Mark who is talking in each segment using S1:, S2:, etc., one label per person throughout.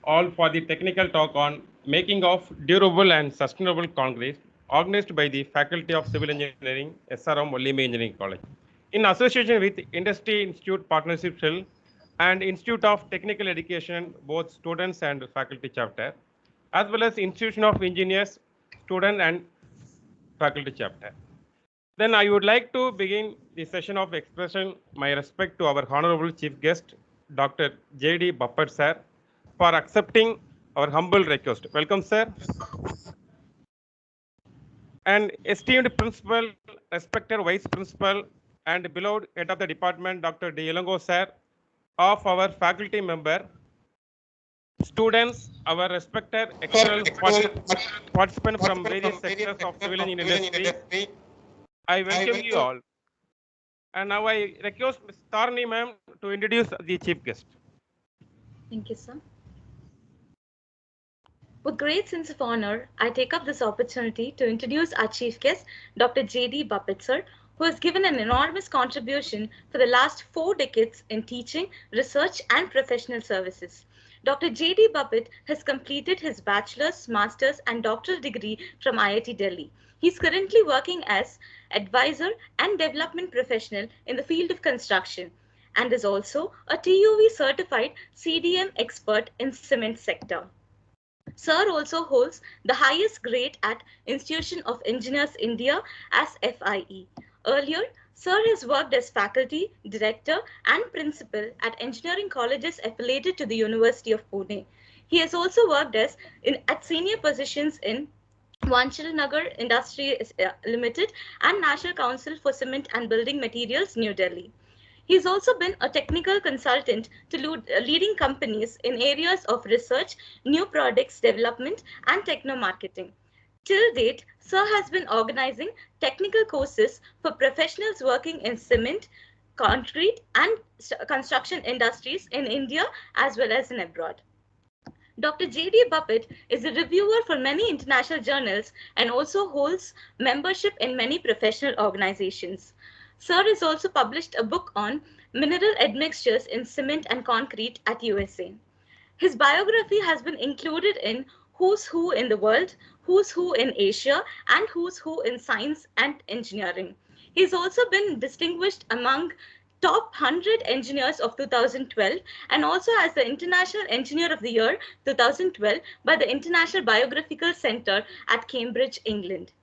S1: all for the technical talk on making of durable and sustainable concrete organized by the Faculty of Civil Engineering, SRM Ollime Engineering College. In association with Industry Institute Partnership Cell and Institute of Technical Education, both students and faculty chapter, as well as Institution of Engineers, student and faculty chapter. Then I would like to begin the session of expression my respect to our honorable chief guest, Dr. J.D. Bappat sir, for accepting our humble request. Welcome, sir. And esteemed principal, respected vice principal, and beloved head of the department, Dr. D. Elango sir, of our faculty member, students, our respected external participants from various sectors of civil and industry, I welcome you all. And now I request Ms. Tarni ma'am to introduce the chief guest.
S2: Thank you, sir. With great sense of honor, I take up this opportunity to introduce our chief guest, Dr. J.D. Bappat, sir, who has given an enormous contribution for the last 4 decades in teaching, research, and professional services. Dr. J.D. Bappat has completed his bachelor's, master's, and doctoral degree from IIT Delhi. He is currently working as advisor and development professional in the field of construction and is also a TUV certified CDM expert in cement sector. Sir also holds the highest grade at Institution of Engineers India as FIE. Earlier, Sir has worked as faculty, director and principal at engineering colleges affiliated to the University of Pune. He has also worked at senior positions in Vanchal Nagar Industry Limited and National Council for Cement and Building Materials, New Delhi. He's also been a technical consultant to leading companies in areas of research, new products development, and techno marketing. Till date, Sir has been organizing technical courses for professionals working in cement, concrete, and construction industries in India as well as in abroad. Dr. J.D. Bappat is a reviewer for many international journals and also holds membership in many professional organizations. Sir has also published a book on mineral admixtures in cement and concrete at USA. His biography has been included in Who's Who in the World, Who's Who in Asia, and Who's Who in Science and Engineering. He's also been distinguished among top 100 engineers of 2012 and also as the International Engineer of the Year 2012 by the International Biographical Centre at Cambridge, England.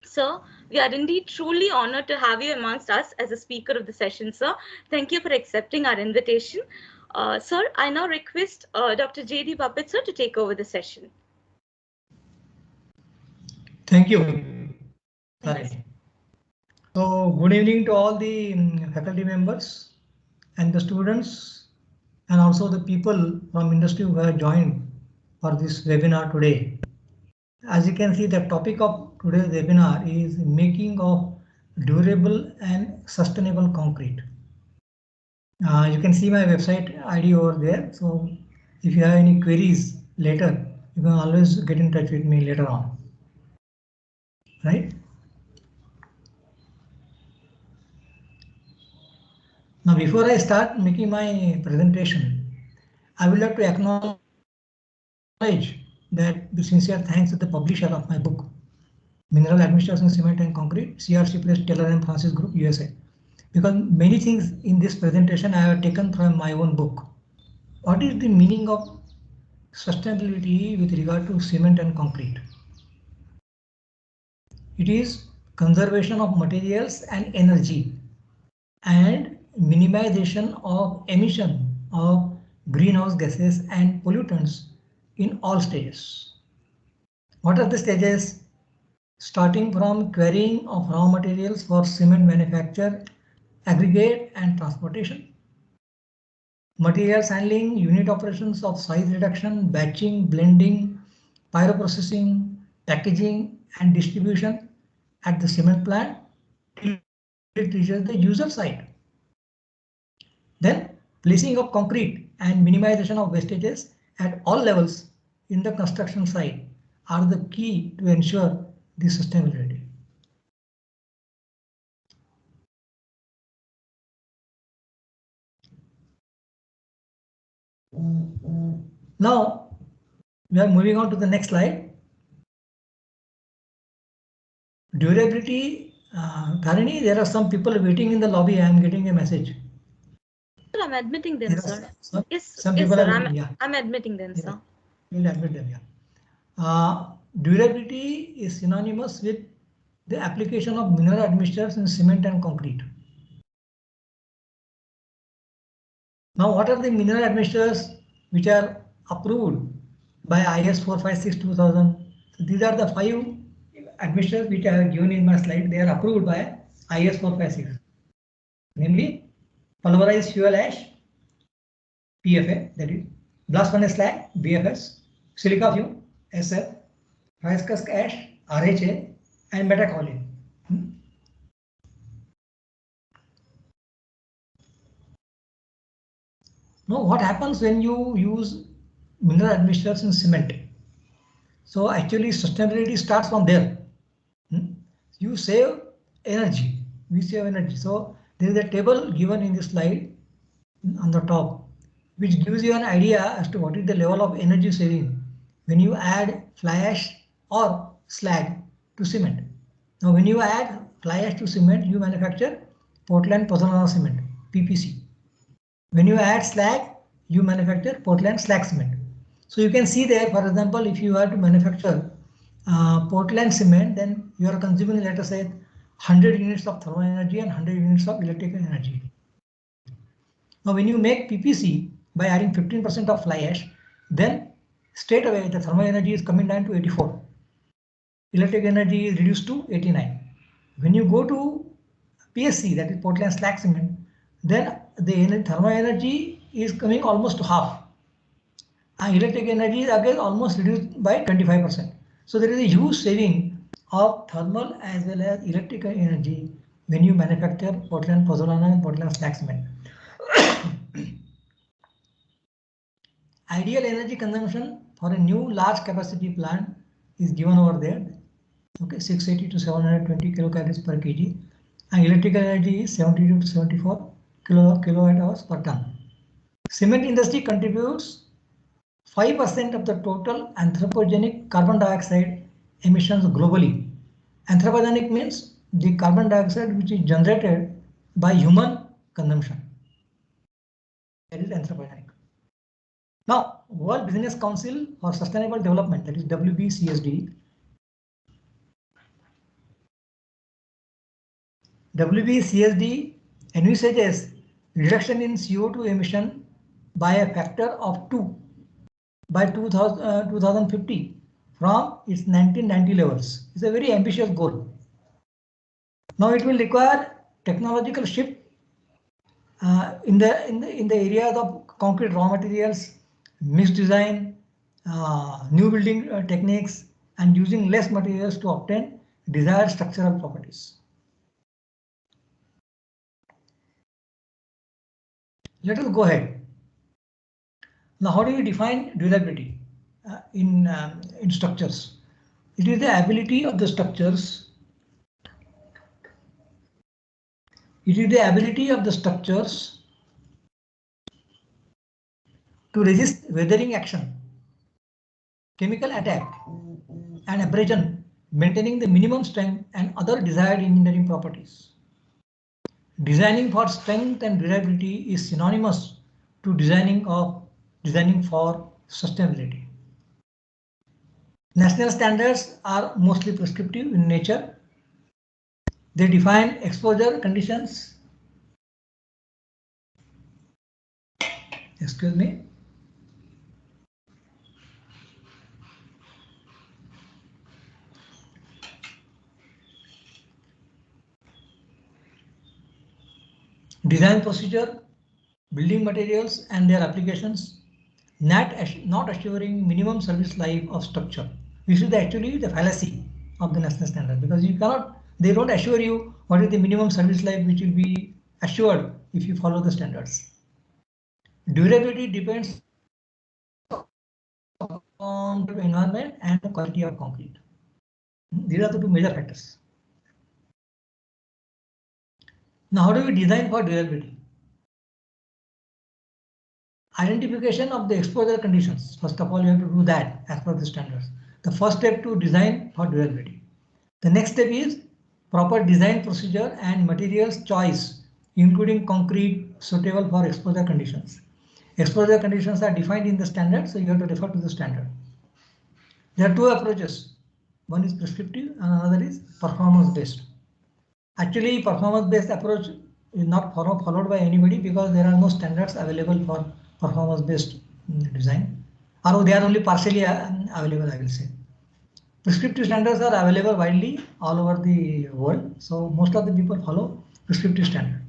S2: Sir, we are indeed truly honored to have you amongst us as a speaker of the session, sir. Thank you for accepting our invitation. Sir, I now request Dr. J.D. Bappat, sir, to take over the session.
S3: Thank you, Tarini. So, good evening to all the faculty members and the students and also the people from industry who have joined for this webinar today. As you can see, the topic of today's webinar is making of durable and sustainable concrete. You can see my website ID over there. So if you have any queries later, you can always get in touch with me later on. Right? Now, before I start making my presentation, I would like to acknowledge that the sincere thanks to the publisher of my book, Mineral Admixtures in Cement and Concrete, CRC plus Taylor and Francis Group, USA. Because many things in this presentation I have taken from my own book. What is the meaning of sustainability with regard to cement and concrete? It is conservation of materials and energy and minimization of emission of greenhouse gases and pollutants in all stages. What are the stages? Starting from quarrying of raw materials for cement manufacture, aggregate and transportation. Materials handling, unit operations of size reduction, batching, blending, pyroprocessing, packaging and distribution at the cement plant till it reaches the user side. Then placing of concrete and minimization of wastages at all levels in the construction site are the key to ensure the sustainability. Now we are moving on to the next slide. Durability. Tarini, there are some people waiting in the lobby. I am getting a message.
S2: Sir, I'm admitting them, sir.
S3: Some people
S2: sir,
S3: are waiting, yeah.
S2: I'm admitting them,
S3: Yeah.
S2: sir.
S3: We'll admit them, yeah. Durability is synonymous with the application of mineral admixtures in cement and concrete. Now, what are the mineral admixtures which are approved by IS 456-2000? So these are the 5 admixtures which I have given in my slide. They are approved by IS 456, namely pulverized fuel ash, PFA, that is blast furnace slag, BFS, silica fume, SF, rice husk ash, RHA, and metakaolin. Now, what happens when you use mineral admixtures in cement? So actually, sustainability starts from there. You save energy. We save energy. So there is a table given in this slide on the top, which gives you an idea as to what is the level of energy saving when you add fly ash or slag to cement. Now, when you add fly ash to cement, you manufacture Portland pozzolana cement, PPC. When you add slag, you manufacture Portland slag cement. So you can see there, for example, if you are to manufacture Portland cement, then you are consuming, let us say, 100 units of thermal energy and 100 units of electrical energy. Now, when you make PPC by adding 15% of fly ash, then straight away the thermal energy is coming down to 84. Electric energy is reduced to 89. When you go to PSC, that is Portland slag cement, then the thermal energy is coming almost to half. And electric energy is again almost reduced by 25%. So there is a huge saving of thermal as well as electrical energy when you manufacture Portland pozzolana and Portland slag cement. Ideal energy consumption for a new large capacity plant is given over there. Okay, 680 to 720 kilocalories per kg, and electrical energy is 72 to 74 kilowatt hours per ton. Cement industry contributes 5% of the total anthropogenic carbon dioxide emissions globally. Anthropogenic means the carbon dioxide which is generated by human consumption. That is anthropogenic. Now, World Business Council for Sustainable Development, that is WBCSD. WBCSD envisages reduction in CO2 emission by a factor of 2 by 2050 from its 1990 levels. It's a very ambitious goal. Now it will require technological shift in the areas of concrete raw materials, mixed design, new building techniques, and using less materials to obtain desired structural properties. Let us go ahead. Now, how do you define durability in structures? It is the ability of the structures. It is the ability of the structures to resist weathering action, chemical attack, and abrasion, maintaining the minimum strength and other desired engineering properties. Designing for strength and durability is synonymous to designing for sustainability. National standards are mostly prescriptive in nature. They define exposure conditions. Excuse me. Design procedure, building materials and their applications, not assuring minimum service life of structure. This is actually the fallacy of the national standard, because they don't assure you what is the minimum service life which will be assured if you follow the standards. Durability depends on the environment and the quality of concrete. These are the two major factors. Now, how do we design for durability? Identification of the exposure conditions. First of all, you have to do that as per the standards. The first step to design for durability. The next step is proper design procedure and materials choice, including concrete suitable for exposure conditions. Exposure conditions are defined in the standard, so you have to refer to the standard. There are two approaches. One is prescriptive and another is performance based. Actually, performance based approach is not followed by anybody because there are no standards available for performance based design, or they are only partially available, I will say. Prescriptive standards are available widely all over the world, so most of the people follow prescriptive standard.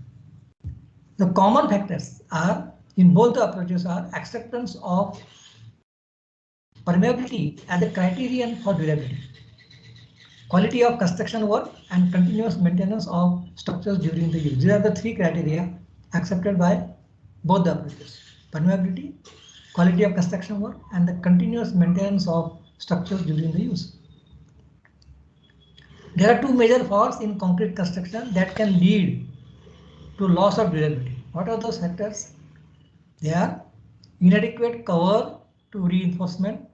S3: The common factors are in both the approaches are acceptance of permeability as a criterion for durability, quality of construction work, and continuous maintenance of structures during the use. These are the three criteria accepted by both the approaches: permeability, quality of construction work, and the continuous maintenance of structures during the use. There are two major faults in concrete construction that can lead to loss of durability. What are those factors? They are inadequate cover to reinforcement,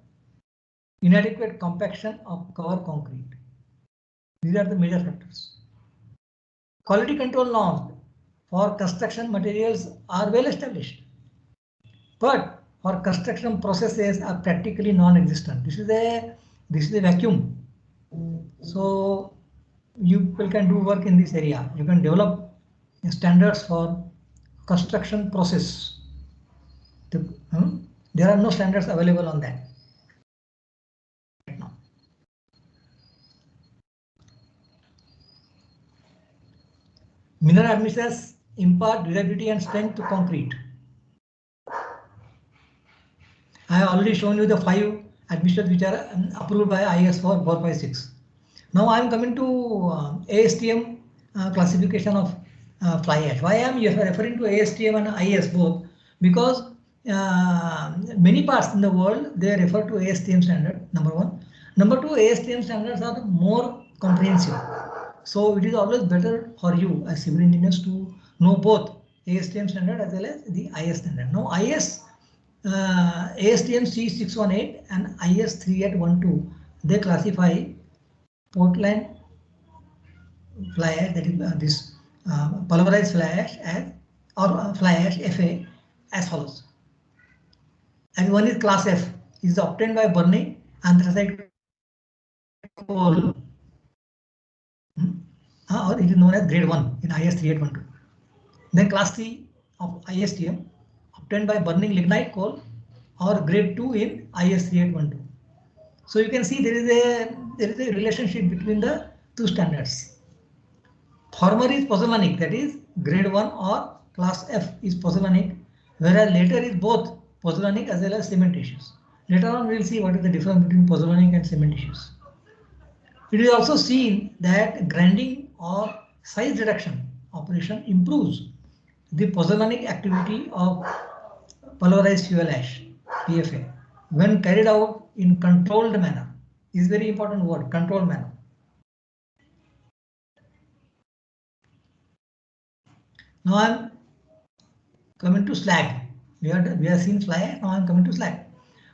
S3: inadequate compaction of cover concrete. These are the major factors. Quality control norms for construction materials are well established, but for construction processes are practically non-existent. This is a vacuum. So you people can do work in this area. You can develop standards for construction process. There are no standards available on that right now. Mineral admixtures impart durability and strength to concrete. I have already shown you the 5 admixtures which are approved by IS 456. Now I am coming to ASTM classification of fly ash. Why I am referring to ASTM and IS both? Because many parts in the world they refer to ASTM standard, number one. Number two, ASTM standards are more comprehensive. So it is always better for you as civil engineers to know both ASTM standard as well as the IS standard. Now IS ASTM C618 and IS 3812, they classify Portland fly ash, that is this pulverized fly ash as, or fly ash FA, as follows. And one is class F, is obtained by burning anthracite coal, or it is known as grade 1 in IS 3812. Then class C of ISTM, obtained by burning lignite coal, or grade 2 in IS 3812. So you can see there is a relationship between the two standards. Former is pozzolanic, that is grade 1 or class F is pozzolanic, whereas later is both pozzolanic as well as cementitious. Later on we will see what is the difference between pozzolanic and cementitious. It is also seen that grinding or size reduction operation improves the pozzolanic activity of pulverized fuel ash, PFA, when carried out in controlled manner. Is very important word, controlled manner. Now I am coming to slag. We have seen fly ash. Now I am coming to slag.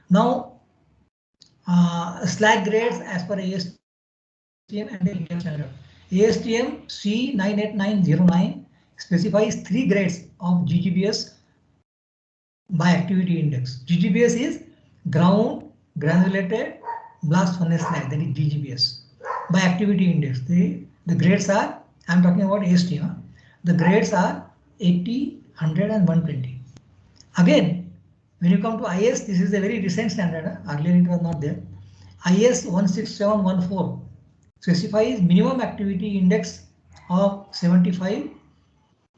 S3: Now slag grades as per ASTM and the Indian standard. ASTM C98909 specifies 3 grades of GGBS by activity index. GGBS is ground granulated blast furnace slag, that is GGBS. By activity index, the grades are, I am talking about ASTM, the grades are 80, 100 and 120. Again, when you come to IS, this is a very recent standard. Earlier it was not there. IS 16714 specifies minimum activity index of 75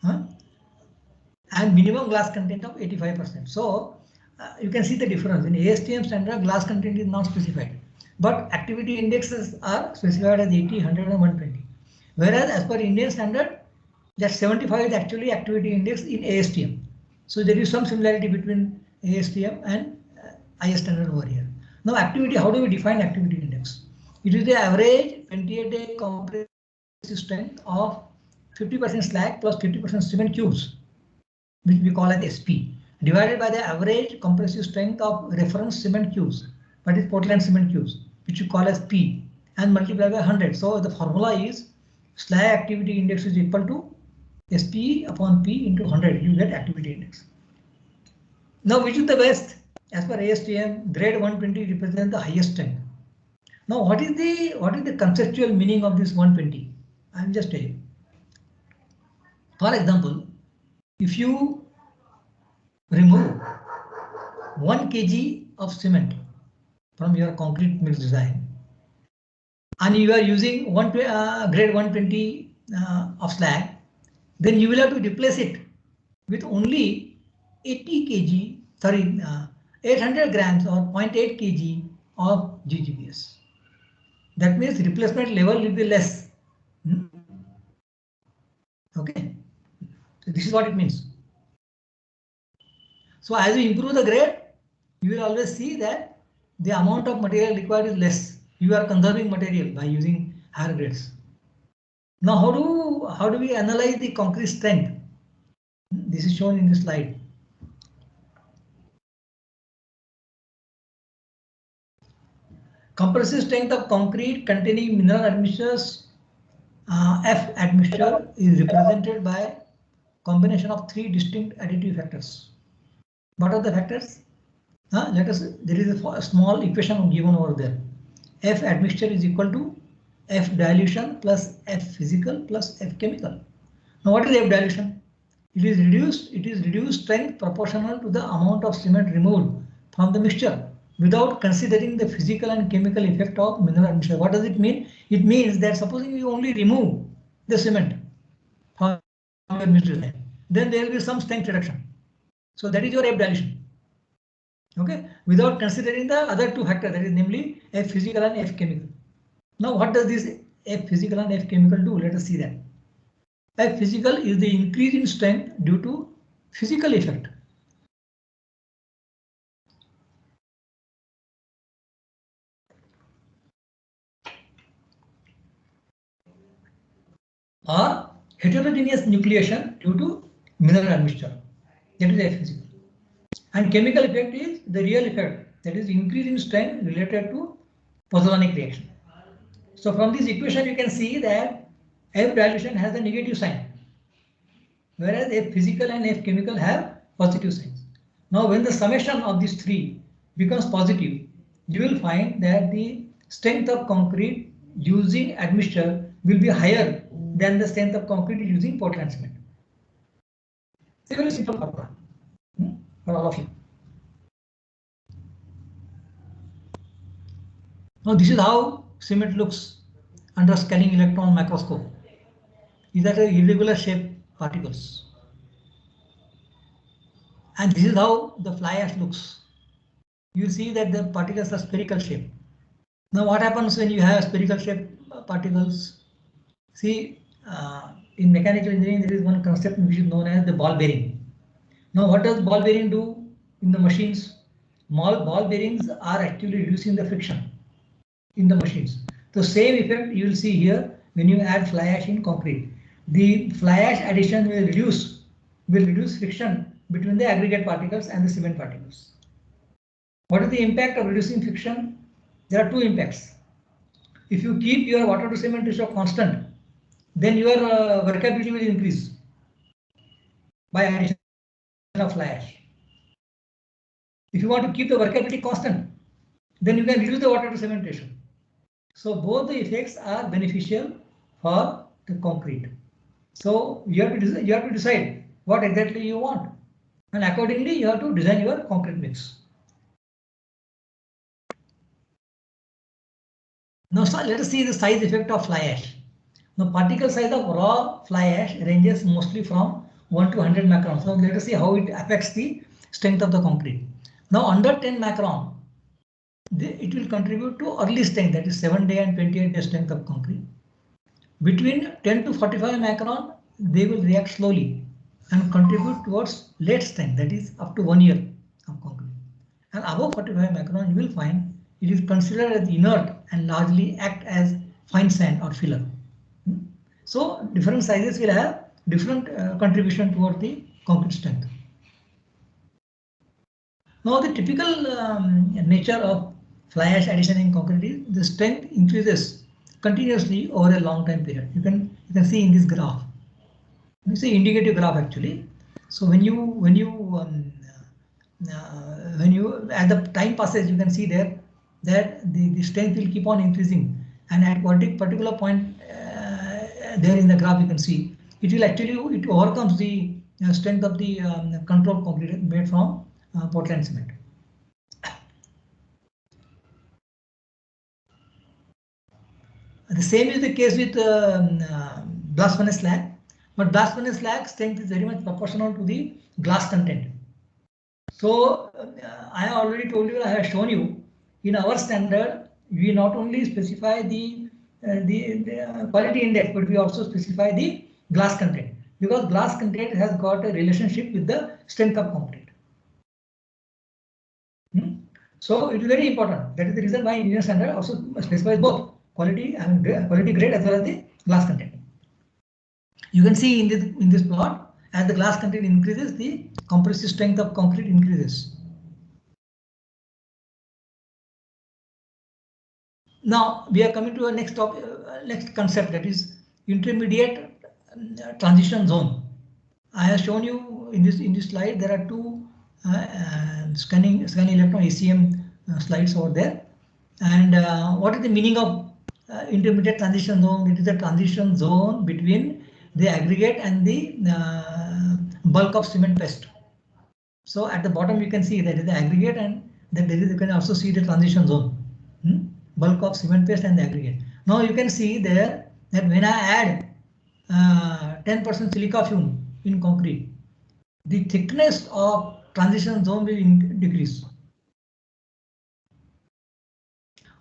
S3: and minimum glass content of 85%. So you can see the difference. In ASTM standard, glass content is not specified, but activity indexes are specified as 80, 100 and 120. Whereas as per Indian standard, that 75 is actually activity index in ASTM. So there is some similarity between ASTM and IS standard over here. Now activity, how do we define activity index? It is the average 28-day compressive strength of 50% slag plus 50% cement cubes, which we call as SP, divided by the average compressive strength of reference cement cubes, that is Portland cement cubes, which you call as P, and multiplied by 100. So the formula is slag activity index is equal to SPE upon P into 100. You get activity index. Now, which is the best? As per ASTM, grade 120 represents the highest strength. Now, what is the conceptual meaning of this 120? I will just tell you. For example, if you remove 1 kg of cement from your concrete mix design and you are using grade 120 of slag, then you will have to replace it with only 800 grams or 0.8 kg of GGBS. That means replacement level will be less. Okay, so this is what it means. So as you improve the grade, you will always see that the amount of material required is less. You are conserving material by using higher grades. Now, how do we analyze the concrete strength? This is shown in this slide. Compressive strength of concrete containing mineral admixtures, F admixture, is represented by combination of 3 distinct additive factors. What are the factors? There is a small equation given over there. F admixture is equal to F dilution plus F physical plus F chemical. Now, what is F dilution? It is reduced strength proportional to the amount of cement removed from the mixture without considering the physical and chemical effect of mineral admixture. What does it mean? It means that supposing you only remove the cement from your mixture, then there will be some strength reduction. So that is your F dilution. Okay, without considering the other 2 factors, that is namely F physical and F chemical. Now, what does this F physical and F chemical do? Let us see that. F physical is the increase in strength due to physical effect. Or heterogeneous nucleation due to mineral admixture. That is F physical. And chemical effect is the real effect, that is increase in strength related to pozzolanic reaction. So from this equation you can see that F dilution has a negative sign, whereas F physical and F chemical have positive signs. Now when the summation of these 3 becomes positive, you will find that the strength of concrete using admixture will be higher than the strength of concrete using Portland cement. It's a very simple formula for all of you. Now this is how cement looks under scanning electron microscope. These are irregular shaped particles. And this is how the fly ash looks. You see that the particles are spherical shape. Now what happens when you have spherical shaped particles? See, in mechanical engineering there is one concept which is known as the ball bearing. Now what does ball bearing do in the machines? Ball bearings are actually reducing the friction in the machines. The same effect you will see here when you add fly ash in concrete. The fly ash addition will reduce friction between the aggregate particles and the cement particles. What is the impact of reducing friction? There are 2 impacts. If you keep your water to cement ratio constant, then your workability will increase by addition of fly ash. If you want to keep the workability constant, then you can reduce the water to cement ratio. So both the effects are beneficial for the concrete. So you have to decide what exactly you want, and accordingly you have to design your concrete mix. Now let us see the size effect of fly ash. Now particle size of raw fly ash ranges mostly from 1 to 100 microns. So let us see how it affects the strength of the concrete. Now under 10 micron, it will contribute to early strength, that is 7-day and 28-day strength of concrete. Between 10 to 45 micron, they will react slowly and contribute towards late strength, that is up to 1 year of concrete. And above 45 micron, you will find it is considered as inert and largely act as fine sand or filler. So different sizes will have different contribution toward the concrete strength. Now the typical nature of fly ash addition in concrete is the strength increases continuously over a long time period. You can see in this graph. This is indicative graph actually. So when you at the time passes, you can see there that the strength will keep on increasing, and at particular point there in the graph you can see it will actually it overcomes the strength of the control concrete made from Portland cement. The same is the case with blast furnace slag, but blast furnace slag strength is very much proportional to the glass content. So I have already told you, I have shown you in our standard we not only specify the quality index, but we also specify the glass content, because glass content has got a relationship with the strength of concrete. So it is very important. That is the reason why Indian standard also specifies both quality and quality grade as well as the glass content. You can see in this plot, as the glass content increases, the compressive strength of concrete increases. Now we are coming to a next topic, next concept, that is intermediate transition zone. I have shown you in this slide there are two scanning electron ACM slides over there. And what is the meaning of intermediate transition zone? It is a transition zone between the aggregate and the bulk of cement paste. So at the bottom you can see that is the aggregate, and then there is, you can also see the transition zone, bulk of cement paste and the aggregate. Now you can see there that when I add 10% silica fume in concrete, the thickness of transition zone will decrease.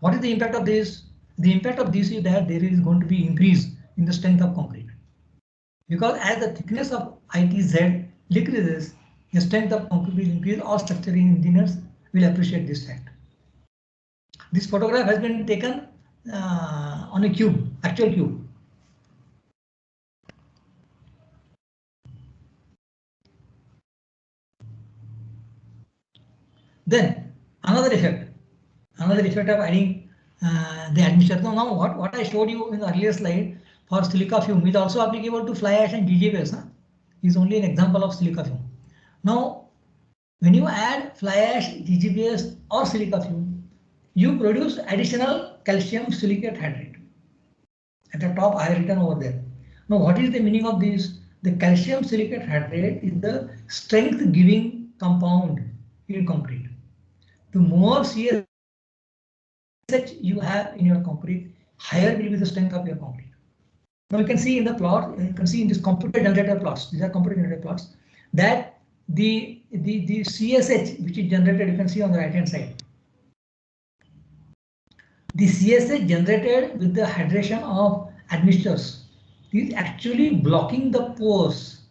S3: What is the impact of this? The impact of this is that there is going to be increase in the strength of concrete, because as the thickness of ITZ decreases, the strength of concrete will increase. All structural engineers will appreciate this fact. This photograph has been taken on a cube, actual cube. Then another effect of adding the admixture. Now what I showed you in the earlier slide for silica fume is also applicable to fly ash and GGBS. Is only an example of silica fume. Now when you add fly ash, GGBS or silica fume, you produce additional calcium silicate hydrate. At the top I have written over there. Now what is the meaning of this? The calcium silicate hydrate is the strength giving compound in concrete. The more CSH you have in your concrete, higher will be the strength of your concrete. Now you can see in the plot, you can see in this computer generated plots, these are computer generated plots, that the CSH which is generated, you can see on the right hand side. The CSH generated with the hydration of admixtures is actually blocking the pores.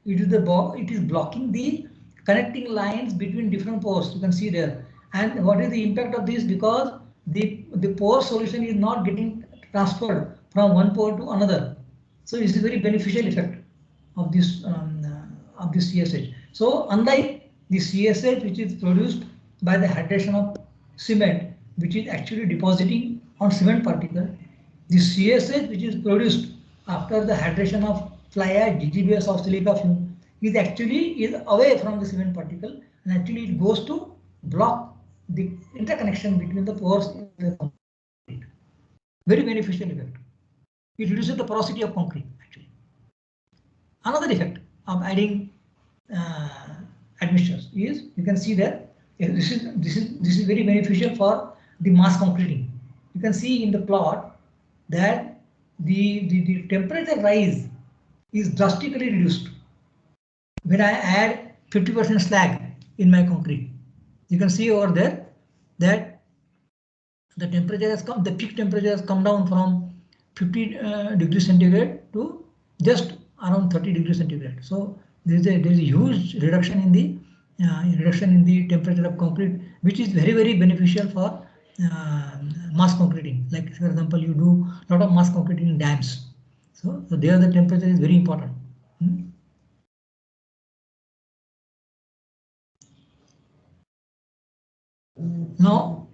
S3: It is blocking the connecting lines between different pores. You can see there. And what is the impact of this? Because the pore solution is not getting transferred from one pore to another. So it's a very beneficial effect of this CSH. So unlike the CSH which is produced by the hydration of cement, which is actually depositing on cement particle, the CSH which is produced after the hydration of fly ash, GGBS or silica fume is away from the cement particle, and actually it goes to block the interconnection between the pores in the concrete. Very beneficial effect. It reduces the porosity of concrete actually. Another effect of adding admixtures is, you can see that this is very beneficial for the mass concreting. You can see in the plot that the temperature rise is drastically reduced when I add 50% slag in my concrete. You can see over there that the temperature has come, the peak temperature has come down from 50 degrees centigrade to just around 30 degrees centigrade. So there is a huge reduction in the temperature of concrete, which is very beneficial for mass concreting. Like for example, you do a lot of mass concreting in dams. So there the temperature is very important. Now,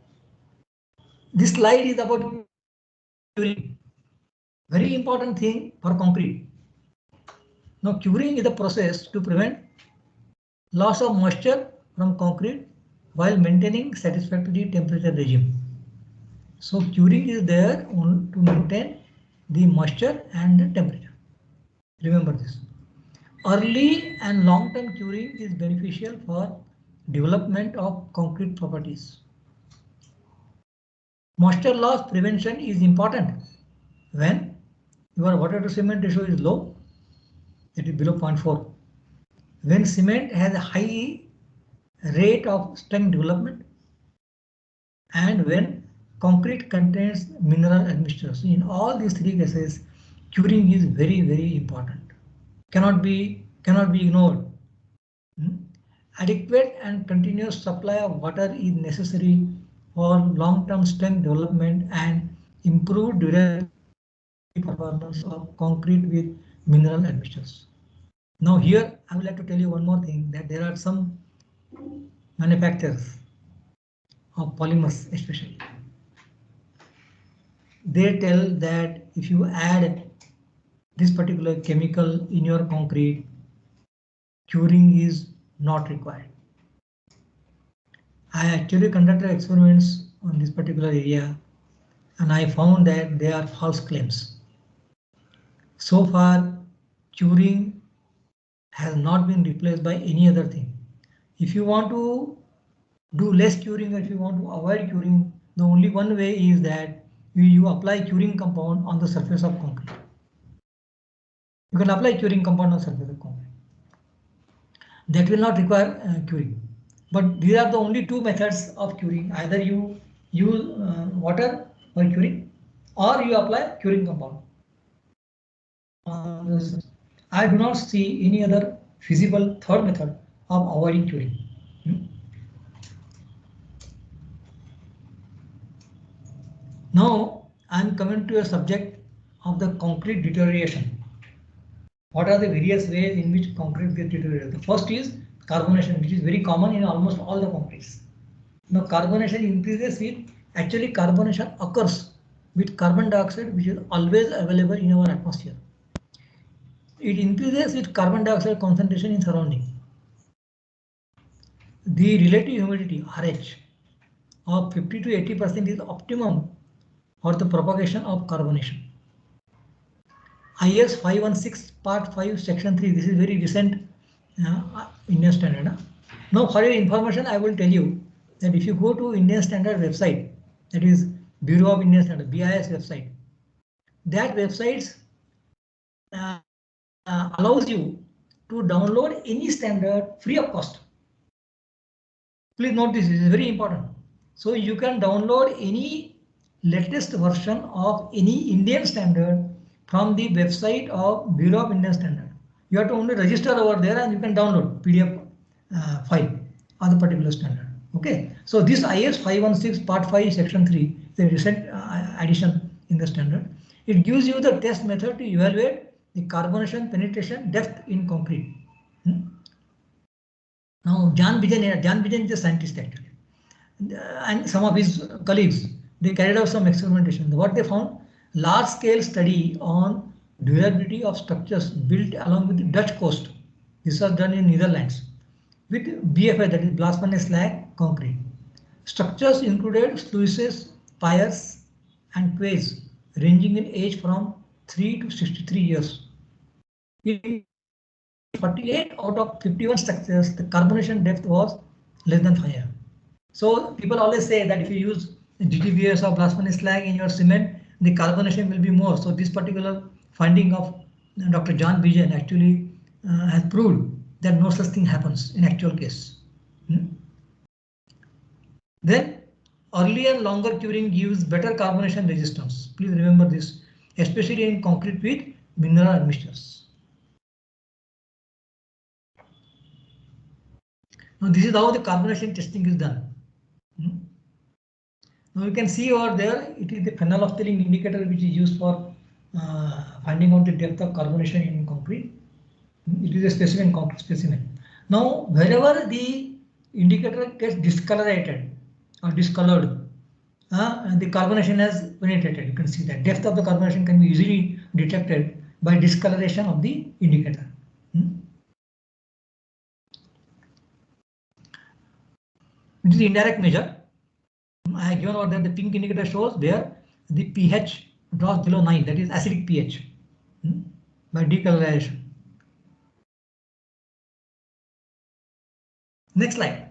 S3: this slide is about curing. Very important thing for concrete. Now, curing is the process to prevent loss of moisture from concrete while maintaining satisfactory temperature regime. So curing is there to maintain the moisture and the temperature. Remember this. Early and long-term curing is beneficial for development of concrete properties. Moisture loss prevention is important when your water to cement ratio is low, that is below 0.4. When cement has a high rate of strength development, and when concrete contains mineral admixtures. In all these three cases, curing is very, very important. Cannot be ignored. Adequate and continuous supply of water is necessary for long-term strength development and improved durability performance of concrete with mineral admixtures. Now here I would like to tell you one more thing, that there are some manufacturers of polymers especially. They tell that if you add this particular chemical in your concrete, curing is not required. I actually conducted experiments on this particular area and I found that they are false claims. So far, curing has not been replaced by any other thing. If you want to do less curing or if you want to avoid curing, the only one way is that you apply curing compound on the surface of concrete. You can apply curing compound on the surface of concrete. That will not require curing. But these are the only two methods of curing. Either you use water for curing or you apply curing compound. I do not see any other feasible third method of avoiding curing. Now I am coming to a subject of the concrete deterioration. What are the various ways in which concrete gets deteriorated? The first is carbonation, which is very common in almost all the concretes. Now carbonation increases with, actually carbonation occurs with carbon dioxide, which is always available in our atmosphere. It increases with carbon dioxide concentration in surrounding. The relative humidity RH of 50 to 80% is optimum for the propagation of carbonation. IS 516 part 5 section 3, this is very recent Indian standard. Now for your information, I will tell you that if you go to Indian Standard website, that is Bureau of Indian Standard, BIS website, that website allows you to download any standard free of cost. Please note this is very important. So you can download any latest version of any Indian standard from the website of Bureau of Indian Standard. You have to only register over there and you can download PDF file on the particular standard. Okay, so this IS 516 part 5 section 3 is a recent addition in the standard. It gives you the test method to evaluate the carbonation penetration depth in concrete. Now Jan Bijan is a scientist actually, and some of his colleagues, they carried out some experimentation. What they found, large scale study on durability of structures built along with the Dutch coast. This was done in Netherlands with BFA, that is blast furnace slag concrete. Structures included sluices, piers and quays ranging in age from 3 to 63 years. In 48 out of 51 structures, the carbonation depth was less than 5 years. So people always say that if you use GTBS or blast furnace slag in your cement, the carbonation will be more. So this particular finding of Dr. Jan Bijan actually has proved that no such thing happens in actual case. Then early and longer curing gives better carbonation resistance. Please remember this, especially in concrete with mineral admixtures. Now this is how the carbonation testing is done. Now you can see over there, it is the phenolphthalein indicator which is used for finding out the depth of carbonation in concrete. It is a specimen, concrete specimen. Now wherever the indicator gets discolorated or discolored. And the carbonation has penetrated. You can see that depth of the carbonation can be easily detected by discoloration of the indicator. It is the indirect measure. I have given out that the pink indicator shows where the pH drops below 9, that is acidic pH, by decolorization. Next slide.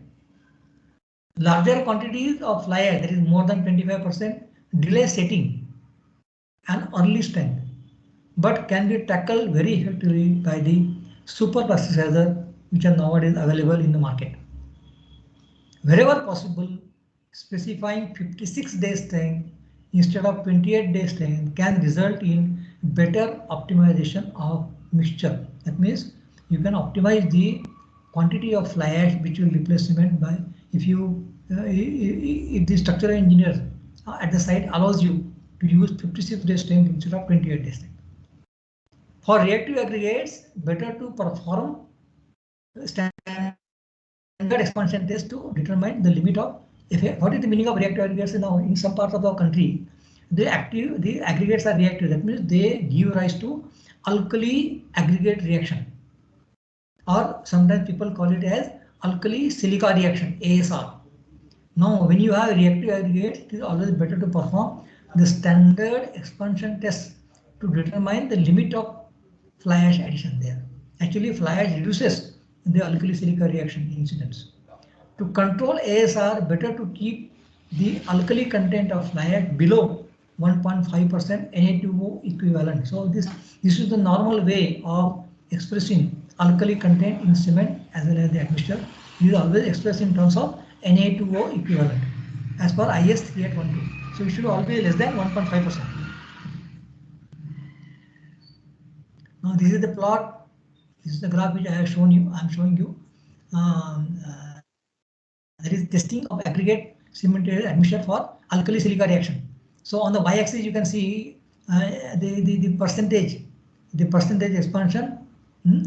S3: Larger quantities of fly ash, that is more than 25%, delay setting and early strength, but can be tackled very effectively by the super plasticizer which are nowadays available in the market. Wherever possible, specifying 56 days strength instead of 28 days strength can result in better optimization of mixture. That means you can optimize the quantity of fly ash which will replace cement by if the structural engineer at the site allows you to use 56 days strength instead of 28 days strength. For reactive aggregates, better to perform standard expansion test to determine the limit of effect. What is the meaning of reactive aggregates? Now, in some parts of the country, the aggregates are reactive. That means they give rise to alkali aggregate reaction, or sometimes people call it as alkali silica reaction, ASR. Now, when you have reactive aggregates, it is always better to perform the standard expansion test to determine the limit of fly ash addition there. Actually, fly ash reduces the alkali silica reaction incidence. To control ASR, better to keep the alkali content of fly ash below 1.5% Na2O equivalent. So this is the normal way of expressing alkali content in cement as well as the admixture. It is always expressed in terms of Na2O equivalent as per IS 3812. So it should always be less than 1.5%. Now this is the plot. This is the graph which I have shown you. I am showing you. There is testing of aggregate cemented admixture for alkali silica reaction. So on the y-axis you can see the percentage expansion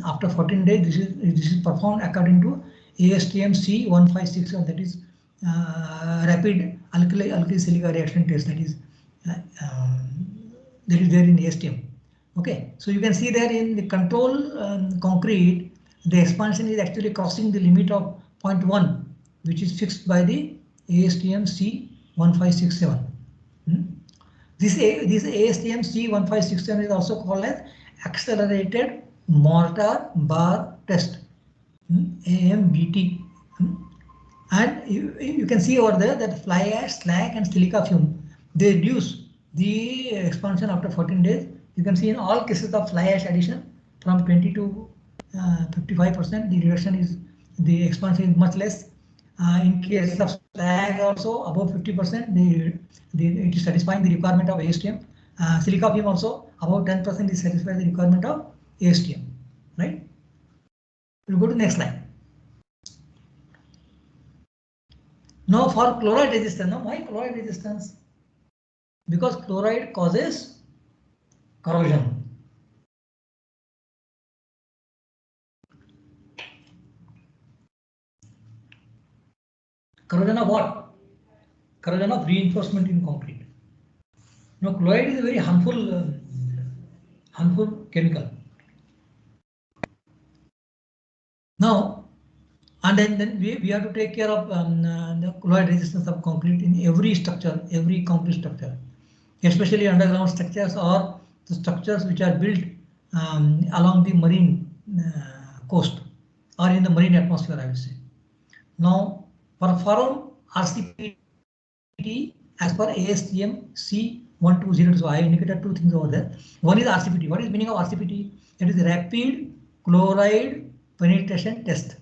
S3: after 14 days. This is performed according to ASTM C1561, that is rapid alkali silica reaction test, that is there in ASTM. Okay, so you can see there in the control concrete, the expansion is actually crossing the limit of 0.1, which is fixed by the ASTM C1567. This ASTM C1567 is also called as accelerated mortar bar test, AMBT. And you can see over there that fly ash, slag and silica fume, they reduce the expansion after 14 days. You can see in all cases of fly ash addition from 20 to 55%, the reduction is, the expansion is much less. In case of slag also above 50%, it is satisfying the requirement of ASTM. Silica fume also about 10% is satisfying the requirement of ASTM, right? We'll go to next slide. Now for chloride resistance. Now why chloride resistance? Because chloride causes corrosion. Corrosion of what? Corrosion of reinforcement in concrete. Now chloride is a very harmful chemical. Now, and then we have to take care of the chloride resistance of concrete in every structure, every concrete structure, especially underground structures or the structures which are built along the marine coast or in the marine atmosphere, I will say. Now, perform RCPT as per ASTM C1202. So I indicated two things over there. One is RCPT. What is the meaning of RCPT? It is rapid chloride penetration test.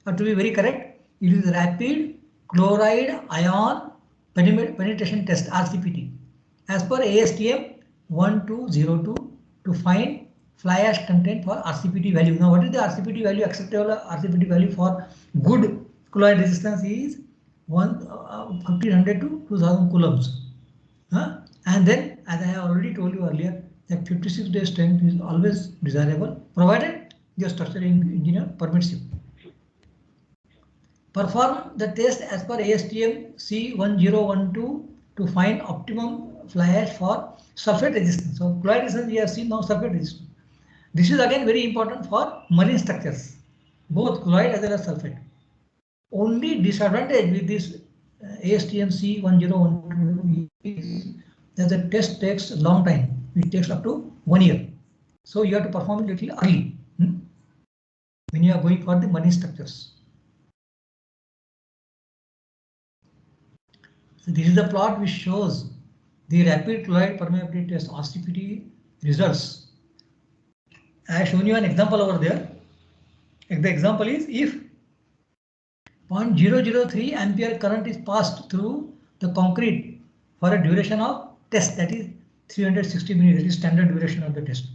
S3: To be very correct, it is rapid chloride ion penetration test, RCPT, as per ASTM 1202 to find fly ash content for RCPT value. Now what is the RCPT value? Acceptable RCPT value for good chloride resistance is 1500 to 2000 coulombs. And then, as I have already told you earlier, that 56 days strength is always desirable, provided your structural engineer permits you. Perform the test as per ASTM C1012 to find optimum fly ash for sulfate resistance. So chloride resistance we have seen now sulfate resistance. This is again very important for marine structures, both chloride as well as sulfate. Only disadvantage with this ASTM C1012 is that the test takes a long time. It takes up to 1 year. So you have to perform it a little early when you are going for the marine structures. So this is the plot which shows the rapid chloride permeability test RCPT results. I have shown you an example over there. The example is if 0.003 ampere current is passed through the concrete for a duration of test, that is 360 minutes, that is standard duration of the test,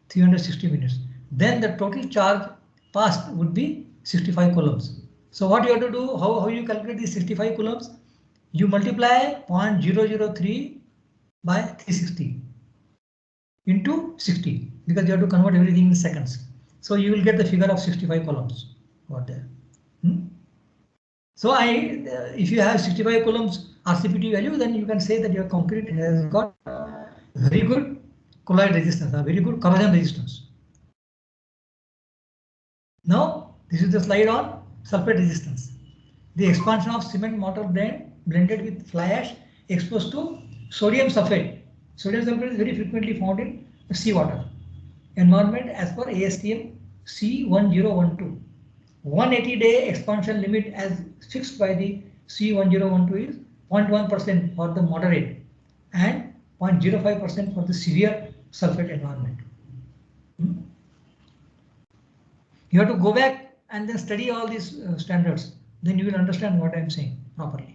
S3: 360 minutes. Then the total charge passed would be 65 coulombs. So what you have to do, how you calculate these 65 coulombs? You multiply 0.003 by 360 into 60 because you have to convert everything in seconds. So you will get the figure of 65 coulombs over there. So if you have 65 coulombs RCPT value, then you can say that your concrete has got very good chloride resistance, a very good corrosion resistance. Now this is the slide on sulfate resistance. The expansion of cement mortar blended with fly ash exposed to sodium sulfate. Sodium sulfate is very frequently found in seawater environment as per ASTM C1012. 180-day expansion limit as fixed by the C1012 is 0.1% for the moderate and 0.05% for the severe sulfate environment. You have to go back and then study all these standards. Then you will understand what I am saying properly.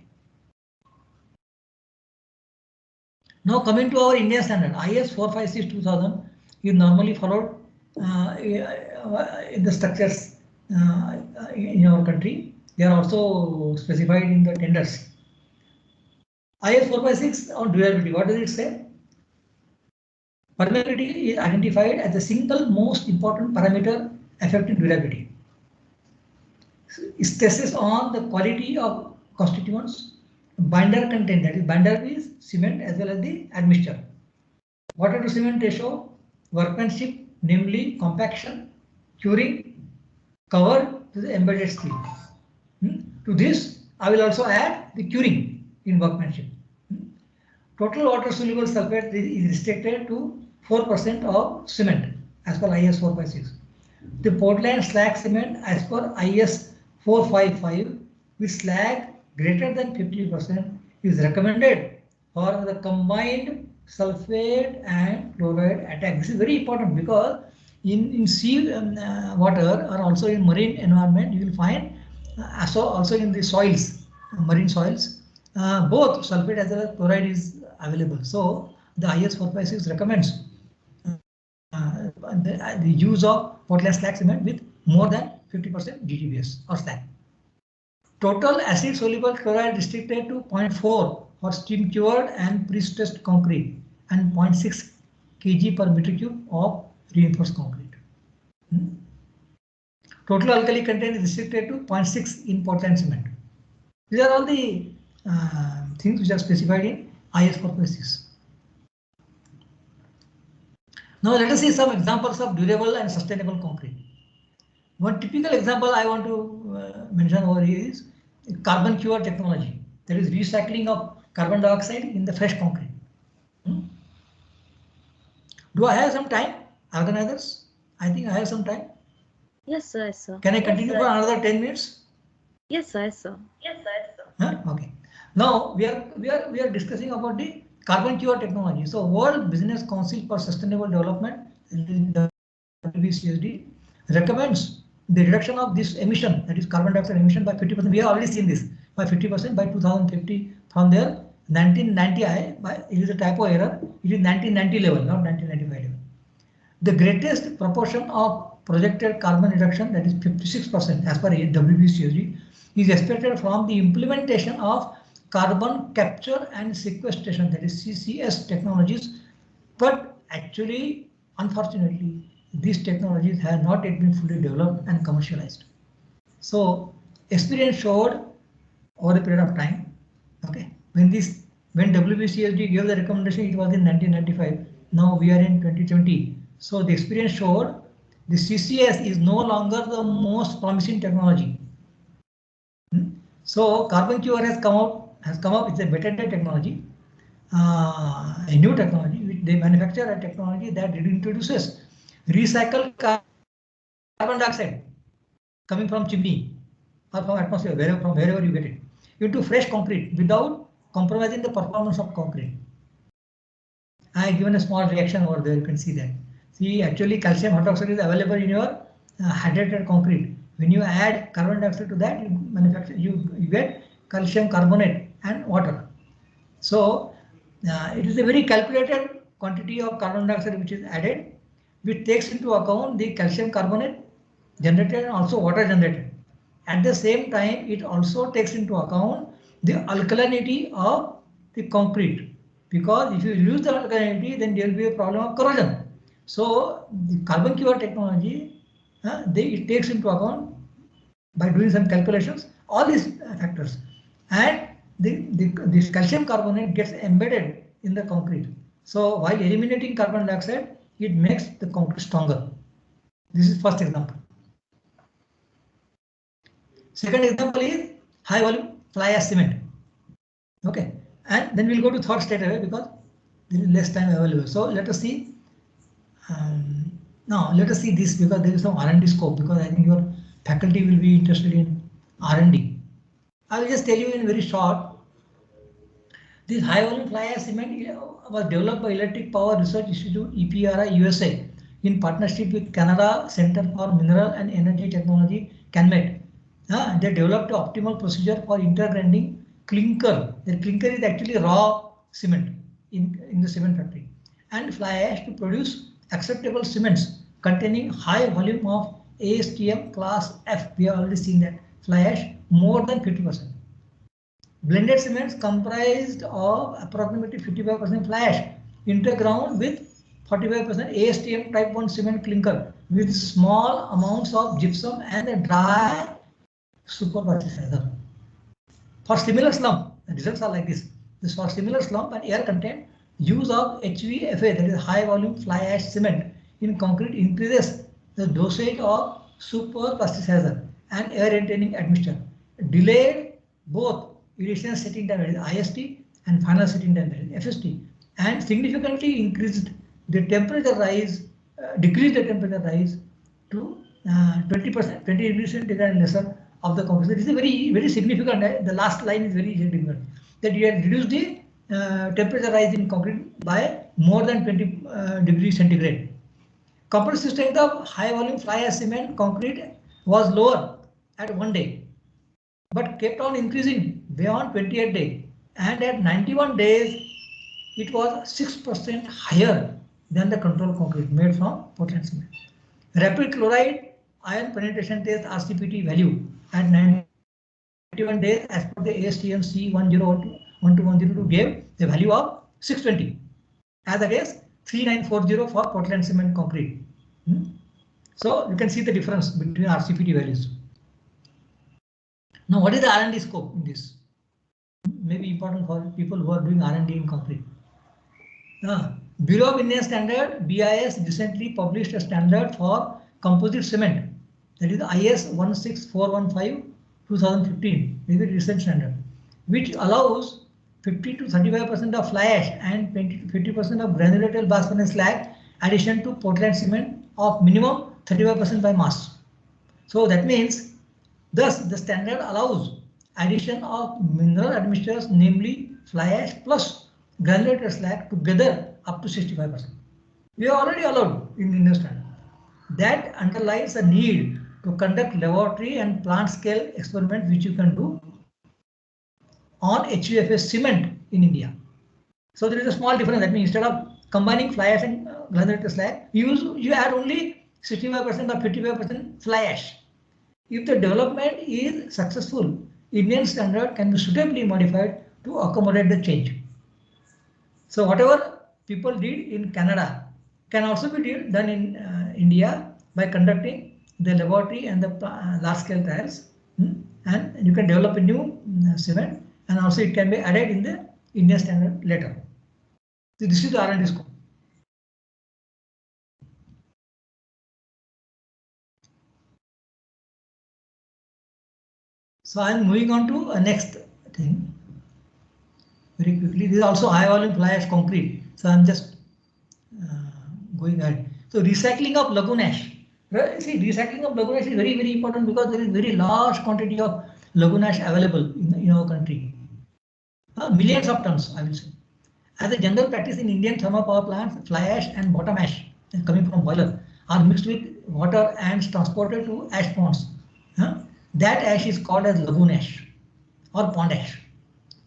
S3: Now coming to our Indian standard, IS 456-2000 is normally followed in the structures in our country. They are also specified in the tenders. IS 456 on durability, what does it say? Permeability is identified as the single most important parameter affecting durability. It stresses on the quality of constituents, binder content, that is binder is cement as well as the admixture. Water to cement ratio, workmanship, namely compaction, curing, cover to the embedded steel. To this, I will also add the curing in workmanship. Total water soluble sulfate is restricted to 4% of cement as per IS 456. The Portland slag cement as per IS 455 with slag greater than 50% is recommended for the combined sulfate and chloride attack. This is very important because in sea water or also in marine environment you will find also in the soils, marine soils, both sulfate as well as chloride is available. So the IS 456 recommends the use of Portland slag cement with more than 50% GGBS or slag. Total acid soluble chloride restricted to 0.4 for steam cured and pre-stressed concrete and 0.6 kg per meter cube of reinforced concrete. Total alkali content is restricted to 0.6 in Portland cement. These are all the things which are specified in IS 456. Now let us see some examples of durable and sustainable concrete. One typical example I want to mention over here is carbon cure technology. There is recycling of carbon dioxide in the fresh concrete. Do I have some time, organizers? I think I have some time.
S2: Yes, sir. Yes, sir.
S3: Can I continue for another 10 minutes?
S2: Yes, sir. Yes, sir. Yes, sir.
S3: Huh? Okay. Now we are discussing about the carbon cure technology. So World Business Council for Sustainable Development, WBCSD, recommends the reduction of this emission, that is carbon dioxide emission, by 50%. We have already seen this by 50% by 2050 from there 1990. It is a typo error. It is 1990 level, not 1995 level. The greatest proportion of projected carbon reduction, that is 56% as per WBCSD, is expected from the implementation of carbon capture and sequestration, that is CCS technologies. But actually, unfortunately, these technologies have not yet been fully developed and commercialized. So experience showed over a period of time, okay, when WBCSD gave the recommendation, it was in 1995. Now we are in 2020. So the experience showed the CCS is no longer the most promising technology. So carbon cure has come up. It's a patented technology, a new technology. Which they manufacture a technology that introduces recycled carbon dioxide coming from chimney or from atmosphere, from wherever you get it, into fresh concrete without compromising the performance of concrete. I have given a small reaction over there. You can see that. See, actually, calcium hydroxide is available in your hydrated concrete. When you add carbon dioxide to that, you get calcium carbonate and water. So it is a very calculated quantity of carbon dioxide which is added, which takes into account the calcium carbonate generated and also water generated. At the same time, it also takes into account the alkalinity of the concrete, because if you lose the alkalinity, then there will be a problem of corrosion. So the carbon cure technology, it takes into account by doing some calculations all these factors, and this calcium carbonate gets embedded in the concrete. So while eliminating carbon dioxide, it makes the concrete stronger. This is first example. Second example is high volume fly ash cement. Okay, and then we'll go to third straight away because there is less time available. So let us see. Now let us see this, because there is some R&D scope, because I think your faculty will be interested in R&D. I will just tell you in very short. This high volume fly ash cement was developed by Electric Power Research Institute, EPRI, USA, in partnership with Canada Center for Mineral and Energy Technology, CanMet. They developed an optimal procedure for intergrinding clinker. The clinker is actually raw cement in the cement factory, and fly ash to produce acceptable cements containing high volume of ASTM class F. We have already seen that fly ash more than 50%. Blended cements comprised of approximately 55% fly ash interground with 45% ASTM type 1 cement clinker with small amounts of gypsum and a dry super plasticizer. For similar slump, the results are like this. For similar slump and air content, use of HVFA, that is high volume fly ash cement in concrete, increases the dosage of super plasticizer and air retaining admixture, delayed both initial setting time, that is IST, and final setting time, that is FST, and significantly increased the temperature rise, decreased the temperature rise to 20%, 20 degrees centigrade and lesser of the concrete. This is very significant. The last line is very significant, that you have reduced the temperature rise in concrete by more than 20 degrees centigrade. Compressive strength of high volume fly ash cement concrete was lower at 1 day, but kept on increasing beyond 28 days, and at 91 days it was 6% higher than the control concrete made from Portland cement. Rapid chloride ion penetration test RCPT value at 91 days as per the ASTM C1012 gave the value of 620 as against 3940 for Portland cement concrete. So you can see the difference between RCPT values. Now, what is the R&D scope in this? Maybe important for people who are doing R&D in concrete. Bureau of Indian Standard, BIS, recently published a standard for composite cement, that is the IS 16415 2015, a very recent standard, which allows 50 to 35% of fly ash and 20 to 50% of granulated blast furnace slag addition to Portland cement of minimum 35% by mass. So that means, thus the standard allows addition of mineral admixtures, namely fly ash plus granulated slag together up to 65%. We are already allowed in Indian standard. That underlies the need to conduct laboratory and plant scale experiments which you can do on HVFA cement in India. So there is a small difference. That means instead of combining fly ash and granulated slag, you add only 65% or 55% fly ash. If the development is successful, Indian standard can be suitably modified to accommodate the change. So whatever people did in Canada can also be done in India by conducting the laboratory and the large scale trials and you can develop a new cement, and also it can be added in the Indian standard later. So this is the R&D scope. So I'm moving on to next thing very quickly. This is also high volume fly ash concrete. So I'm just going ahead. So recycling of lagoon ash. Well, see, recycling of lagoon ash is very, very important because there is very large quantity of lagoon ash available in our country. Millions of tons, I will say. As a general practice in Indian thermal power plants, fly ash and bottom ash coming from boiler are mixed with water and transported to ash ponds. That ash is called as lagoon ash or pond ash.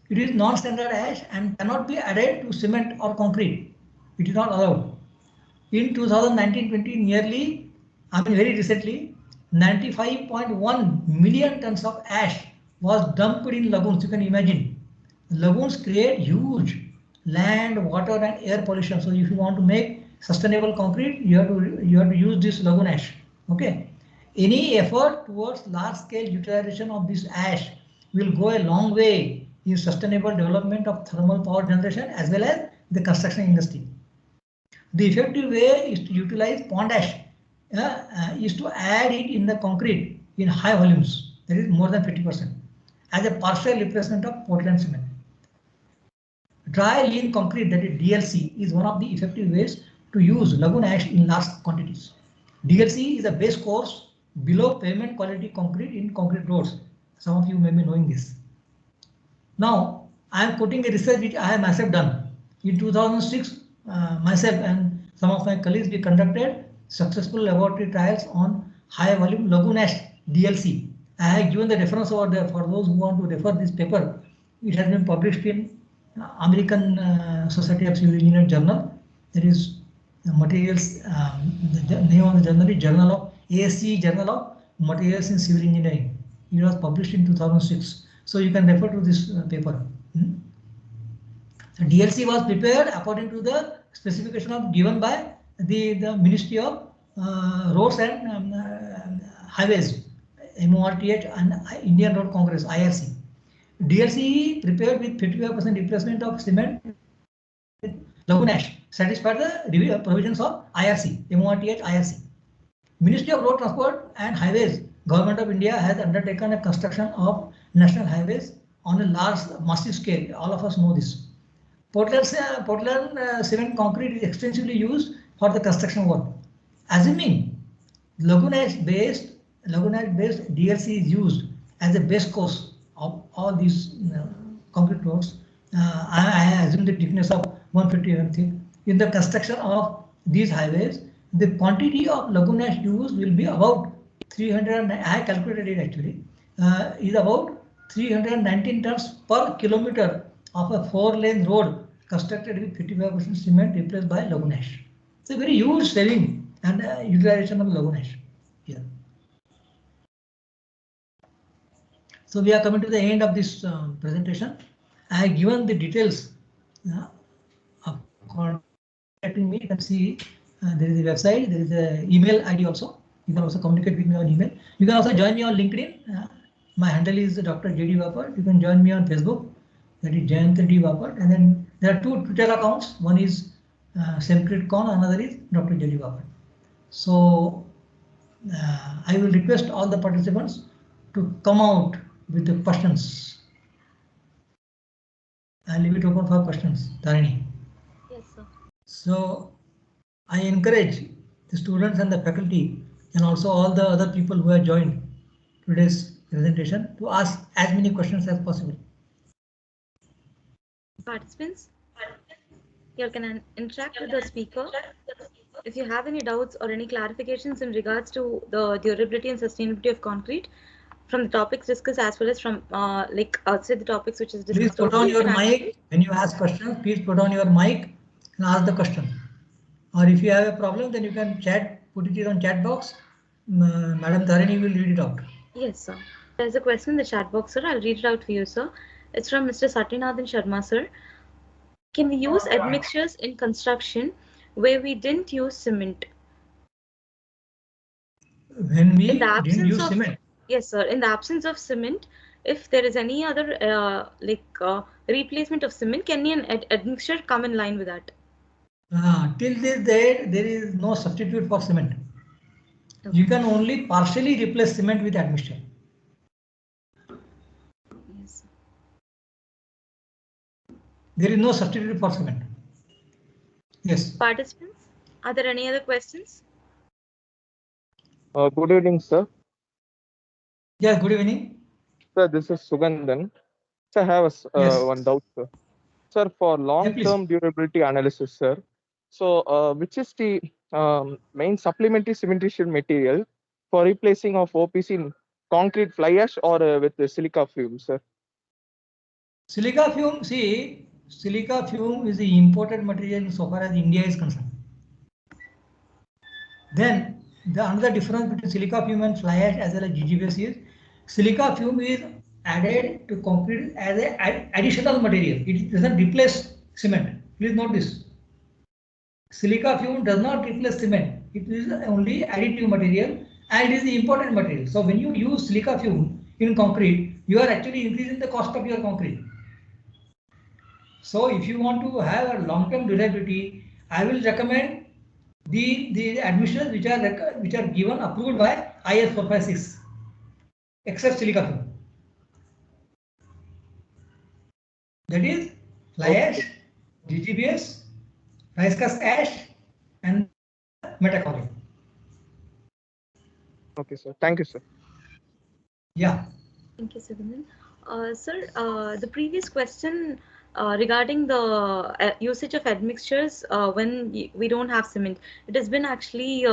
S3: It is non-standard ash and cannot be added to cement or concrete. It is not allowed. In 2019-20, very recently, 95.1 million tons of ash was dumped in lagoons. You can imagine. Lagoons create huge land, water, and air pollution. So if you want to make sustainable concrete, you have to use this lagoon ash. Okay. Any effort towards large-scale utilization of this ash will go a long way in sustainable development of thermal power generation as well as the construction industry. The effective way is to utilize pond ash, is to add it in the concrete in high volumes, that is more than 50%, as a partial replacement of Portland cement. Dry lean concrete, that is DLC, is one of the effective ways to use lagoon ash in large quantities. DLC is a base course below pavement quality concrete in concrete roads. Some of you may be knowing this. Now, I am quoting a research which I have myself done. In 2006, myself and some of my colleagues, we conducted successful laboratory trials on high volume lagoon ash DLC. I have given the reference over there for those who want to refer this paper. It has been published in American Society of Civil Engineers Journal. There is materials, the name of the journal is Journal of ASCE Journal of Materials in Civil Engineering. It was published in 2006. So you can refer to this paper. The DLC was prepared according to the specification of given by the Ministry of Roads and Highways, MORTH, and Indian Road Congress, IRC. DLC prepared with 55% replacement of cement with lagoon ash satisfied the provisions of IRC, MORTH, IRC. Ministry of Road Transport and Highways, Government of India has undertaken a construction of national highways on a large, massive scale. All of us know this. Portland cement concrete is extensively used for the construction work. Assuming lagoon ash based DLC is used as a base course of all these concrete roads, I assume the thickness of 150 mm thick. In the construction of these highways, the quantity of lagoon ash used will be about 300. I calculated it actually. Is about 319 tons per kilometer of a 4-lane road constructed with 55% cement replaced by lagoon ash. It's a very huge saving and utilization of lagoon ash here. So we are coming to the end of this presentation. I have given the details of contacting me. You can see there is a website, there is an email ID also. You can also communicate with me on email. You can also join me on LinkedIn. My handle is Dr. J.D. Bapat. You can join me on Facebook, that is Jayant D. Bapat. And then there are 2 Twitter accounts. One is SemCritCon, another is Dr. J.D. Bapat. So I will request all the participants to come out with the questions. I'll leave it open for questions. Tarini.
S2: Yes, sir.
S3: So I encourage the students and the faculty and also all the other people who have joined today's presentation to ask as many questions as possible.
S2: Participants, you can interact with the speaker. If you have any doubts or any clarifications in regards to the durability and sustainability of concrete from the topics discussed as well as from like outside the topics which is discussed.
S3: Please put on your mic when you ask questions. Please put on your mic and ask the question. Or if you have a problem, then you can put it on chat box. Madam Tarini will read it out.
S2: Yes, sir. There's a question in the chat box, sir. I'll read it out for you, sir. It's from Mr. Satyanathan Sharma, sir. Can we use admixtures in construction where we didn't use cement?
S3: When we didn't use cement?
S2: Yes, sir. In the absence of cement, if there is any other replacement of cement, can an admixture come in line with that?
S3: Till this date, there is no substitute for cement.
S2: Okay.
S3: You can only partially replace cement with admixture.
S2: Yes.
S3: There is no substitute for cement. Yes.
S2: Participants, are there any other questions?
S4: Good evening, sir.
S3: Yeah, good evening.
S4: Sir, this is Sugandhan. Sir, I have
S3: Yes.
S4: one doubt, sir. Sir, for
S3: Yeah,
S4: long-term durability analysis, sir. So, which is the main supplementary cementitious material for replacing of OPC in concrete fly ash or with the silica fume, sir?
S3: Silica fume, see, silica fume is the imported material so far as India is concerned. Then the another difference between silica fume and fly ash as well as GGBS is silica fume is added to concrete as an additional material. It doesn't replace cement. Please note this. Silica fume does not replace cement. It is only additive material and it is the important material. So when you use silica fume in concrete, you are actually increasing the cost of your concrete. So if you want to have a long-term durability, I will recommend the admissions which are given approved by IS 456, except silica fume. That is fly ash, GGBS, rice cast ash, and metakaolin.
S4: Okay, sir. Thank you, sir.
S3: Yeah.
S2: Thank you, Sugandhan. Sir, the previous question regarding the usage of admixtures when we don't have cement, it has been actually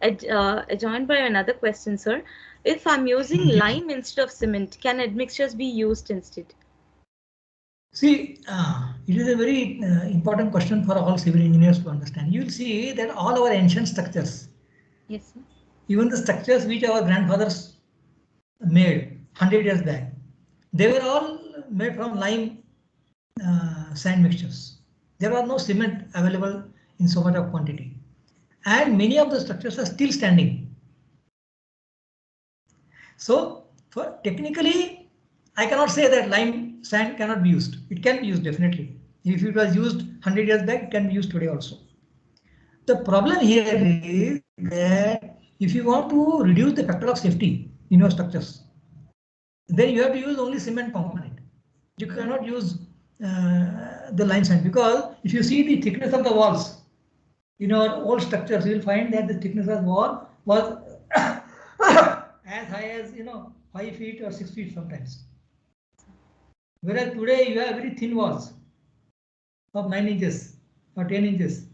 S2: adjoined by another question, sir. If I'm using lime instead of cement, can admixtures be used instead?
S3: See, it is a very important question for all civil engineers to understand. You will see that all our ancient structures,
S2: Yes, sir.
S3: even the structures which our grandfathers made 100 years back, they were all made from lime sand mixtures. There was no cement available in so much of quantity. And many of the structures are still standing. So, for technically, I cannot say that lime sand cannot be used. It can be used definitely. If it was used 100 years back, it can be used today also. The problem here is that if you want to reduce the factor of safety in your structures, then you have to use only cement component. You cannot use the lime sand, because if you see the thickness of the walls in our old structures, you will find that the thickness of the wall was as high as 5 feet or 6 feet sometimes. Whereas today you have very thin walls of 9 inches or 10 inches.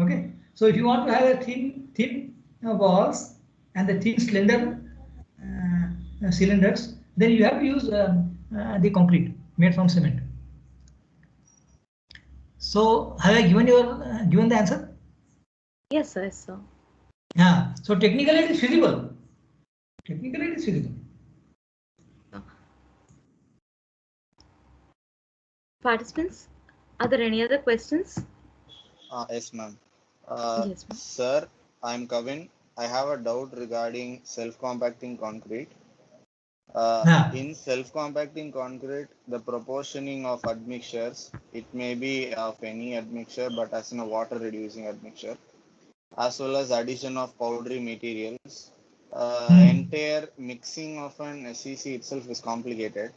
S3: Okay, so if you want to have a thin walls and the thin slender cylinders, then you have to use the concrete made from cement. So have I given given the answer?
S2: Yes, sir. Yes, sir.
S3: Yeah. So technically it is feasible. Technically it is feasible.
S2: Participants, are there any other questions?
S5: Yes, ma'am.
S2: Yes, ma'am.
S5: Sir, I'm Kavin. I have a doubt regarding self-compacting concrete. In self-compacting concrete, the proportioning of admixtures, it may be of any admixture, but as in a water-reducing admixture, as well as addition of powdery materials. Entire mixing of an SEC itself is complicated.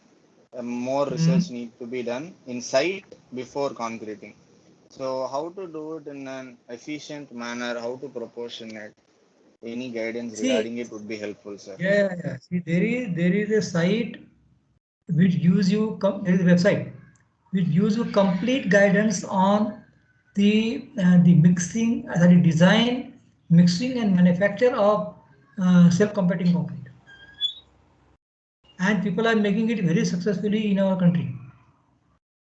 S5: More research needs to be done in site before concreting. So how to do it in an efficient manner, how to proportion it, any guidance regarding it would be helpful, sir.
S3: Yeah. See, there is a site which gives you, there is a website which gives you complete guidance on the mixing, the design, mixing and manufacture of self-compacting concrete. And people are making it very successfully in our country.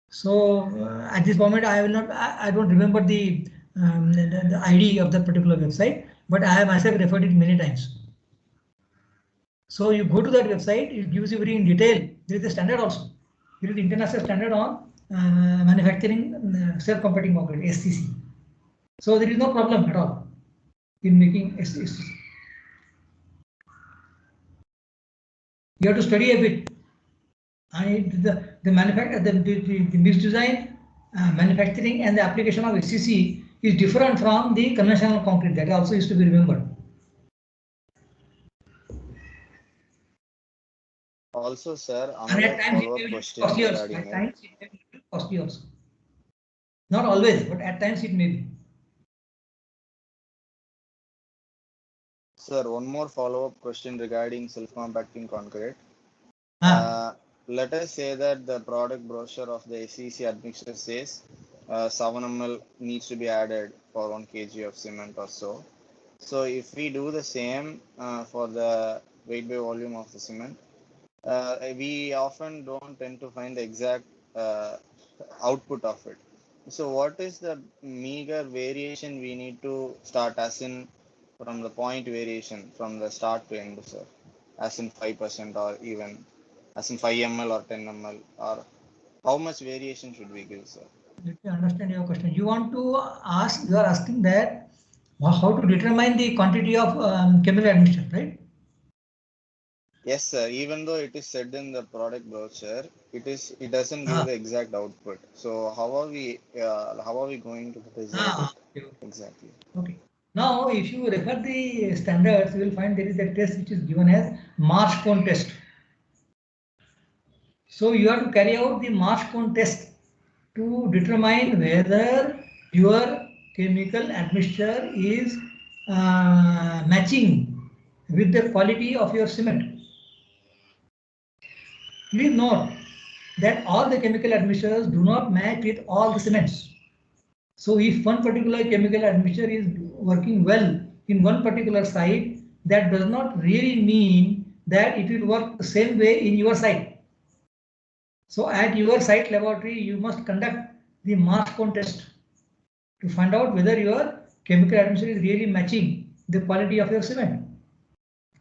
S3: So at this moment, I will not, I don't remember the ID of that particular website, but I have myself referred it many times. So you go to that website, it gives you very in detail. There is a standard also. There is the international standard on manufacturing self-compacting concrete, SCC. So there is no problem at all in making SCC. You have to study a bit. And the mix design, manufacturing and the application of SCC is different from the conventional concrete. That also is to be remembered.
S5: Also, sir,
S3: And
S5: another
S3: at times
S5: follow-up
S3: it may be
S5: question
S3: costly also.
S5: regarding
S3: At
S5: it.
S3: times it may be costly also. Not always, but at times it may be.
S5: Sir, one more follow-up question regarding self-compacting concrete. Let us say that the product brochure of the SCC admixture says 7 ml needs to be added for 1 kg of cement or so. So if we do the same for the weight by volume of the cement, we often don't tend to find the exact output of it. So what is the meager variation we need to start, as in from the point variation from the start to end, sir, as in 5% or even as in 5 ml or 10 ml, or how much variation should we give, sir?
S3: Let me understand your question. You want to ask, you are asking that how to determine the quantity of chemical admixture, right?
S5: Yes, sir. Even though it is said in the product brochure, it doesn't give the exact output. So how are we going to present it exactly?
S3: Okay. Now, if you refer the standards, you will find there is a test which is given as Marsh cone test. So you have to carry out the Marsh cone test to determine whether your chemical admixture is matching with the quality of your cement. Please note that all the chemical admixtures do not match with all the cements. So if one particular chemical admixture is working well in one particular site, that does not really mean that it will work the same way in your site. So at your site laboratory, you must conduct the Marsh cone test to find out whether your chemical admixture is really matching the quality of your cement.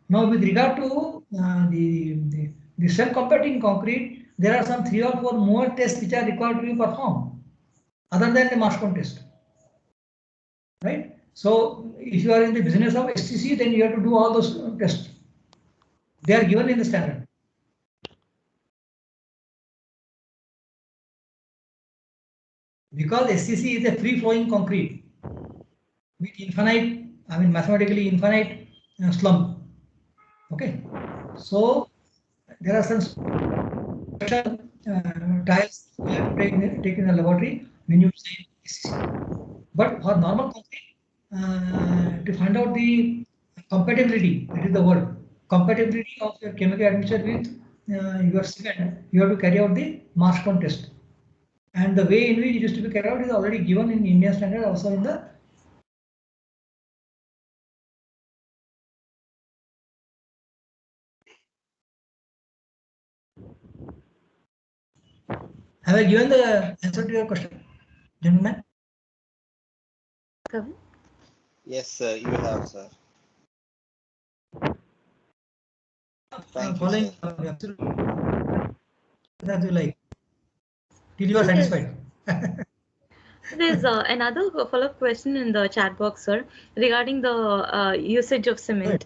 S3: Now, with regard to the self-compacting concrete, there are some 3 or 4 more tests which are required to be performed other than the Marsh cone test. Right? So if you are in the business of SCC, then you have to do all those tests. They are given in the standard. Because SCC is a free-flowing concrete with infinite, mathematically infinite slump. Okay. So there are some special trials you have to take in the laboratory when you say SCC. But for normal concrete, to find out the compatibility, that is the word, compatibility of your chemical admixture with your cement, you have to carry out the Marsh cone test. And the way in which it is to be carried out is already given in Indian standard, also in the Have I given the answer to your question, gentlemen?
S5: Yes, sir, you have, sir. Thank you,
S3: Following
S5: sir.
S3: absolutely that you like till you are satisfied.
S2: There's another follow-up question in the chat box, sir, regarding the usage of cement.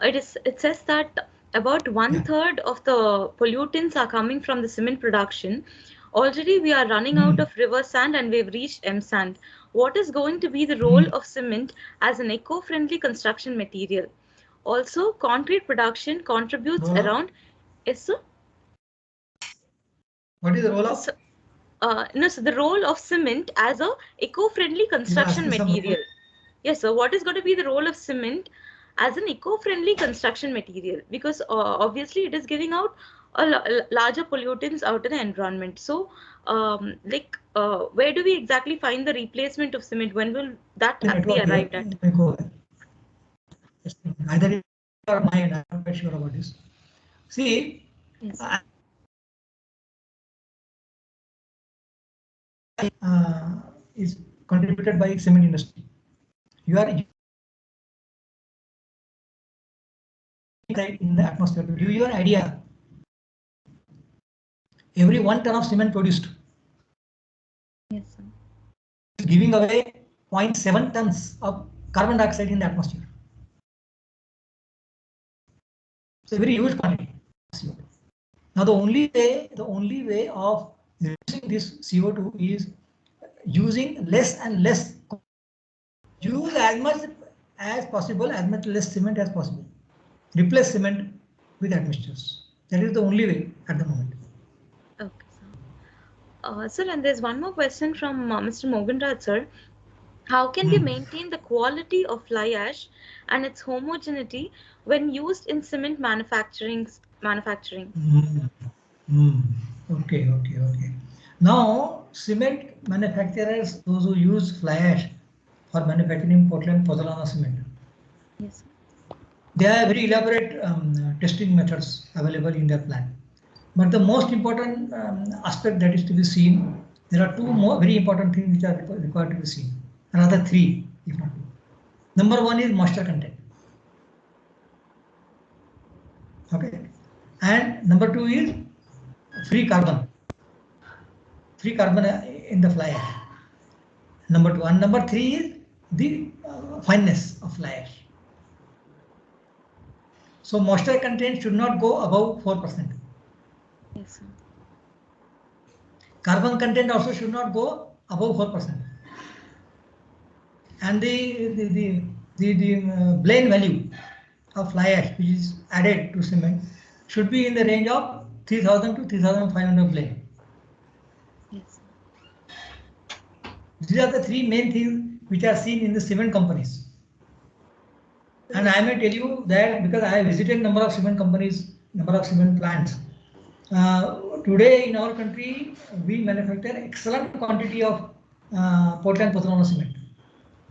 S2: It says that about 1/3 of the pollutants are coming from the cement production. Already we are running out of river sand and we've reached M sand. What is going to be the role of cement as an eco-friendly construction material? Also, concrete production contributes around. Yes, sir?
S3: What is the role of?
S2: No, so the role of cement as a eco-friendly construction material. Yes, so what is going to be the role of cement as an eco-friendly construction material? Because obviously it is giving out larger pollutants out in the environment. So, where do we exactly find the replacement of cement? When will that be arrived at?
S3: Either you or mine, I'm not quite sure about this. See,
S2: yes.
S3: Is contributed by cement industry. You are in the atmosphere. To give you an idea, every 1 ton of cement produced,
S2: yes, sir,
S3: is giving away 0.7 tons of carbon dioxide in the atmosphere. It's a very huge quantity. CO2. Now the only way of reducing this CO2 is using less and less. Use as much as possible, as much less cement as possible. Replace cement with admixtures. That is the only way at the moment.
S2: Okay, sir. Sir, and there's one more question from Mr. Moganraj, sir. How can we maintain the quality of fly ash and its homogeneity when used in cement manufacturing?
S3: Okay. Now, cement manufacturers, those who use fly ash for manufacturing Portland Pozzolana cement,
S2: Yes,
S3: they have very elaborate testing methods available in their plant. But the most important aspect that is to be seen, there are two more very important things which are required to be seen. Another three, if not two. Number one is moisture content. Okay. And number two is free carbon. Free carbon in the fly ash. Number two. And number three is the fineness of fly ash. So moisture content should not go above 4%.
S2: yes, sir.
S3: Carbon content also should not go above 4%. And the blend value of fly ash which is added to cement should be in the range of 3000 to 3500 blend.
S2: Yes.
S3: These are the three main things which are seen in the cement companies. And I may tell you that because I have visited number of cement companies, number of cement plants. Today in our country, we manufacture excellent quantity of Portland Pozzolana cement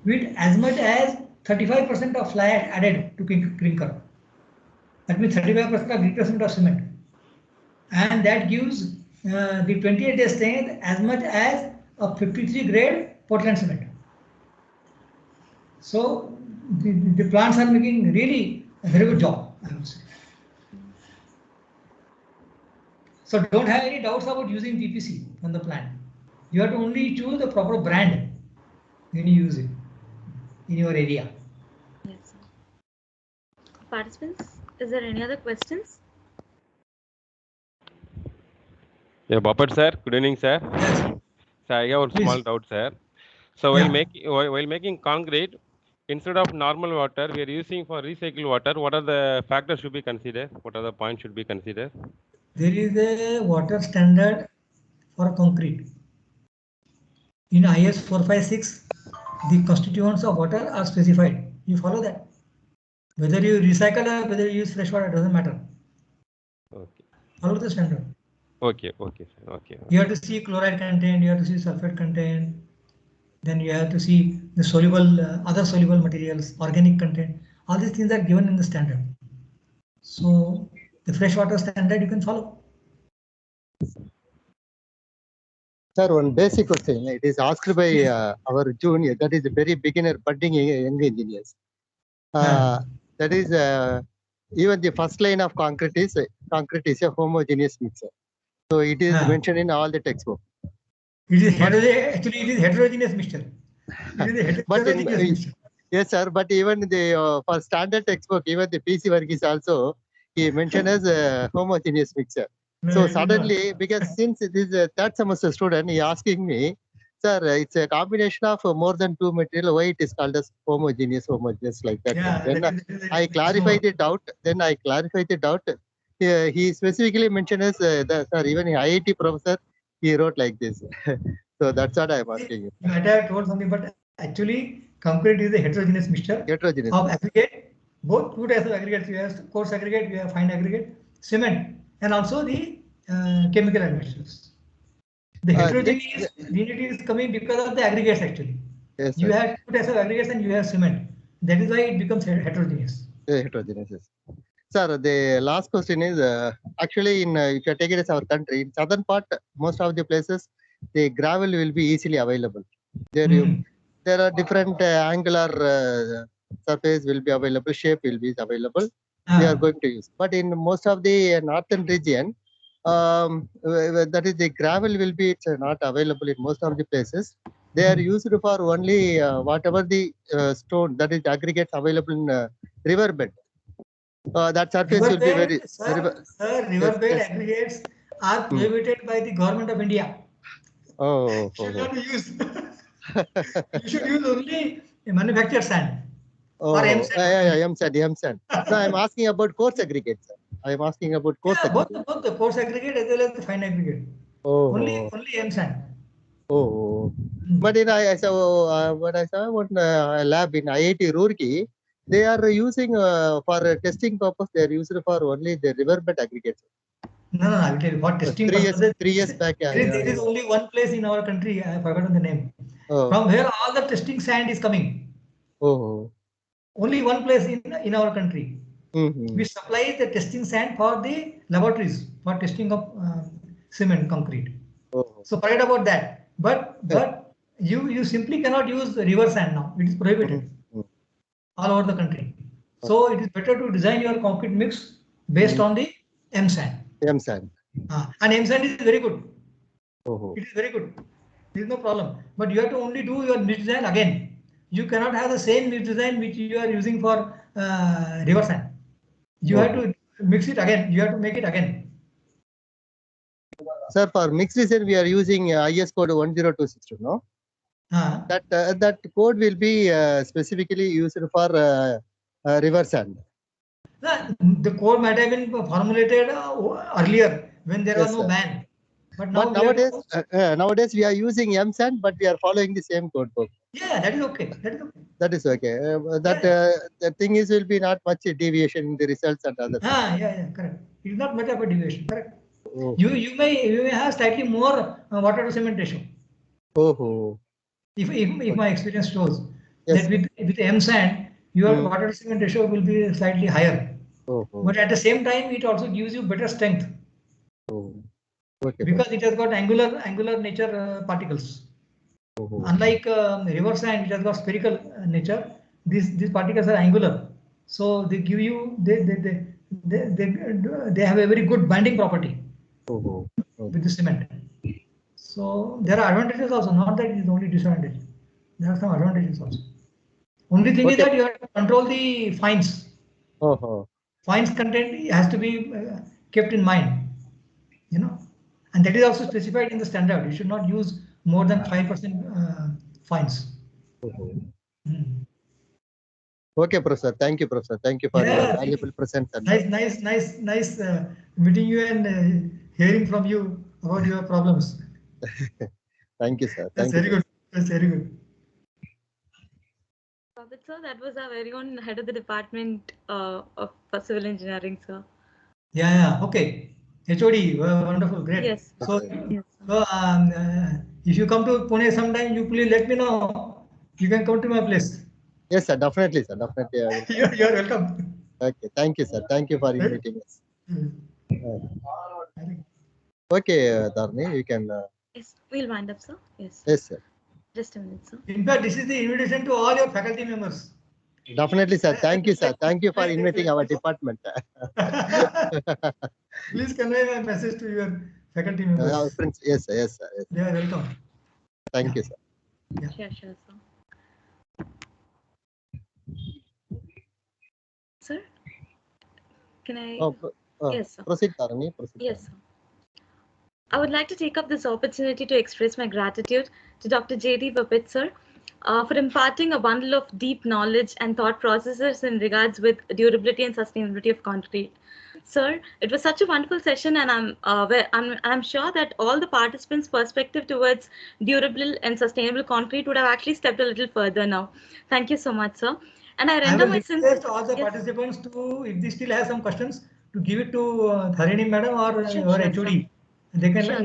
S3: with as much as 35% of fly ash added to clinker. That means 35% of replacement of cement. And that gives the 28-day strength as much as a 53 grade Portland cement. So the plants are making really a very good job, I would say. So don't have any doubts about using PPC on the plant. You have to only choose the proper brand when you use it in your area.
S2: Yes, sir. Participants, is there any other questions?
S1: Yeah, Bapat sir, good evening, sir.
S3: Yes.
S1: So I have a
S3: Please.
S1: small doubt, sir. So while making concrete, instead of normal water, we are using for recycled water. What are the factors should be considered? What are the points should be considered?
S3: There is a water standard for concrete. In IS 456, the constituents of water are specified. You follow that. Whether you recycle or whether you use fresh water, doesn't matter.
S1: Okay.
S3: Follow the standard.
S1: Okay, sir. Okay.
S3: You have to see chloride content, you have to see sulfate content, then you have to see the soluble, other soluble materials, organic content. All these things are given in the standard. So the freshwater standard you can follow.
S6: Sir, one basic question. It is asked by our junior, that is a very beginner budding young engineers. That is even the first line of concrete is a homogeneous mixture. So it is mentioned in all the textbooks.
S3: It is actually it is heterogeneous mixture. It is a heterogeneous mixture.
S6: Yes, sir. But even the for standard textbook, even the PC work is also he mentioned as a homogeneous mixture. So suddenly, because since it is a third semester student, he asking me, sir, it's a combination of more than two material. Why it is called as homogeneous like that?
S3: Yeah,
S6: then I clarify the doubt. He specifically mentioned as sir, even IIT professor, he wrote like this. So that's what I am asking you.
S3: You might have told something, but actually, concrete is a heterogeneous mixture of aggregate. Both two types of aggregates. You have coarse aggregate, you have fine aggregate, cement, and also the chemical admixtures. The heterogeneity is coming because of the aggregates actually.
S6: Yes,
S3: you have two types of aggregates and you have cement. That is why it becomes heterogeneous.
S6: Heterogeneous. Yes. Sir, the last question is actually in if you take it as our country, in southern part, most of the places, the gravel will be easily available. There are different angular surface will be available, shape will be available. We are going to use. But in most of the northern region, that is the gravel will be not available in most of the places. They are used for only whatever the stone that is aggregates available in river bed. That surface will be very.
S3: Riverbed
S6: yes.
S3: aggregates are prohibited by the government of India.
S6: Oh.
S3: Should not be used. You should use only manufactured sand. Or M sand.
S6: M sand. No, I'm asking about coarse aggregates, sir. I'm asking about coarse aggregate.
S3: Both the coarse aggregate as well as the fine aggregate. Only M sand.
S6: But in I saw what I saw one lab in IIT Roorkee, they are using for testing purpose. They are used for only the riverbed aggregates.
S3: No, I will tell you what testing.
S6: 3 years back.
S3: There is only one place in our country. I have forgotten the name. From where all the testing sand is coming. Only one place in our country. We supply the testing sand for the laboratories for testing of cement, concrete. So forget about that. But you simply cannot use river sand now. It is prohibited all over the country. So it is better to design your concrete mix based on the M sand.
S6: M sand.
S3: And M sand is very good. It is very good. There is no problem. But you have to only do your mix design again. You cannot have the same mix design which you are using for river sand. You have to mix it again. You have to make it again.
S6: Sir, for mix design, we are using IS code 10262, no? That code will be specifically used for river sand.
S3: The code might have been formulated earlier when there was no ban. But
S6: nowadays we are using M sand, but we are following the same code book.
S3: Yeah, that is okay.
S6: That is okay. The thing is, will be not much deviation in the results and other.
S3: Yeah, correct. It is not much of a deviation, correct. You may have slightly more water to cement ratio. If my experience shows that with M sand, your water to cement ratio will be slightly higher. But at the same time, it also gives you better strength. Because it has got angular nature particles. Unlike river sand, it has got spherical nature. These particles are angular, so they give you they have a very good binding property with the cement. So there are advantages also. Not that it is only disadvantage. There are some advantages also. Only thing is that you have to control the fines. Fines content has to be kept in mind. And that is also specified in the standard. You should not use more than 5% fines.
S6: Okay, Professor. Thank you, Professor. Thank you for your valuable presentation.
S3: Nice meeting you and hearing from you about your problems.
S6: Thank you, sir.
S3: That's very good. That's very good.
S2: Babit sir, that was our very own head of the department of civil engineering, sir.
S3: Yeah. Okay. HOD, wonderful, great.
S2: Yes.
S3: So if you come to Pune sometime, you please let me know. You can come to my place.
S6: Yes, sir. Definitely, sir. Definitely.
S3: You are welcome.
S6: Okay. Thank you, sir. Thank you for inviting us. Okay, Dharni, you can.
S2: Yes, we'll wind up, sir. Yes.
S6: Yes, sir.
S2: Just a minute, sir.
S3: In fact, this is the invitation to all your faculty members.
S6: Definitely, sir. Thank you, sir. Thank you for inviting our department.
S3: Please convey my message to your faculty members.
S6: Yes, sir. Yes, sir. Yes.
S3: They are welcome.
S6: Thank you, sir.
S2: Yeah. Sure, sir. Sir, can I? Yes, sir.
S6: Proceed, Dharni. Proceed.
S2: Yes, sir. I would like to take up this opportunity to express my gratitude to Dr. J.D. Babit, sir, for imparting a bundle of deep knowledge and thought processes in regards with durability and sustainability of concrete. Sir, it was such a wonderful session, and I'm sure that all the participants' perspective towards durable and sustainable concrete would have actually stepped a little further now. Thank you so much, sir. And I render my
S3: request all the participants to, if they still have some questions, to give it to Tharini madam or HOD. Sure. They can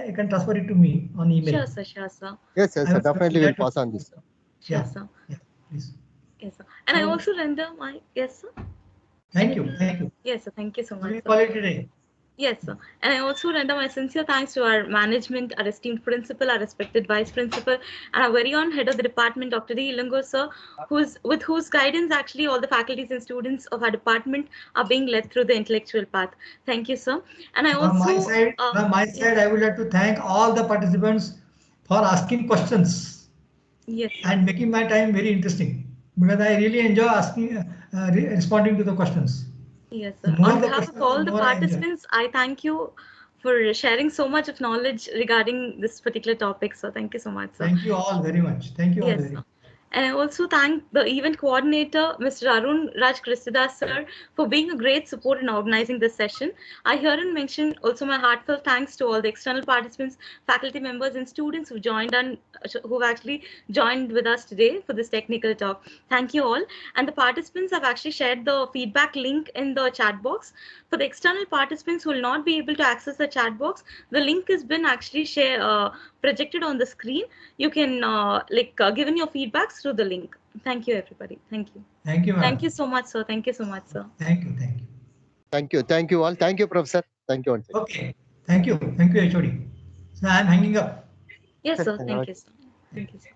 S3: you can transfer it to me on email.
S2: Sure, sir.
S6: Yes, definitely we'll pass on this, sir.
S2: Sure, sir.
S3: Yeah, please.
S2: Yes, sir. And I also render my sir.
S3: Thank you.
S2: Yes, sir. Thank you so much.
S3: Today.
S2: Yes, sir. And I also render my sincere thanks to our management, our esteemed principal, our respected vice principal, and our very own head of the department, Dr. D. Ilango, sir, with whose guidance actually all the faculties and students of our department are being led through the intellectual path. Thank you, sir. And I also
S3: from my side, I would like to thank all the participants for asking questions.
S2: Yes.
S3: And making my time very interesting, because I really enjoy responding to the questions.
S2: Yes,
S3: The
S2: sir.
S3: more
S2: On
S3: the
S2: behalf
S3: questions,
S2: of all
S3: the
S2: the
S3: more I enjoy.
S2: participants, I thank you for sharing so much of knowledge regarding this particular topic. So thank you so much, sir.
S3: Thank you all very much. Thank you all
S2: Yes,
S3: very
S2: sir.
S3: much.
S2: And I also thank the event coordinator, Mr. Arun Raj Kristidas, sir, for being a great support in organizing this session. I herein mention also my heartfelt thanks to all the external participants, faculty members, and students who've actually joined with us today for this technical talk. Thank you all. And the participants have actually shared the feedback link in the chat box. For the external participants who will not be able to access the chat box, the link has been actually projected on the screen. You can give in your feedbacks through the link. Thank you, everybody. Thank you.
S3: Thank you, ma'am.
S2: Thank you so much, sir. Thank you so much, sir.
S3: Thank you. Thank you.
S6: Thank you. Thank you all. Thank you, Professor. Thank you once again.
S3: Okay. Thank you. Thank you, HOD. So I'm hanging up.
S2: Yes, sir. Thank you, sir. Thank you, sir.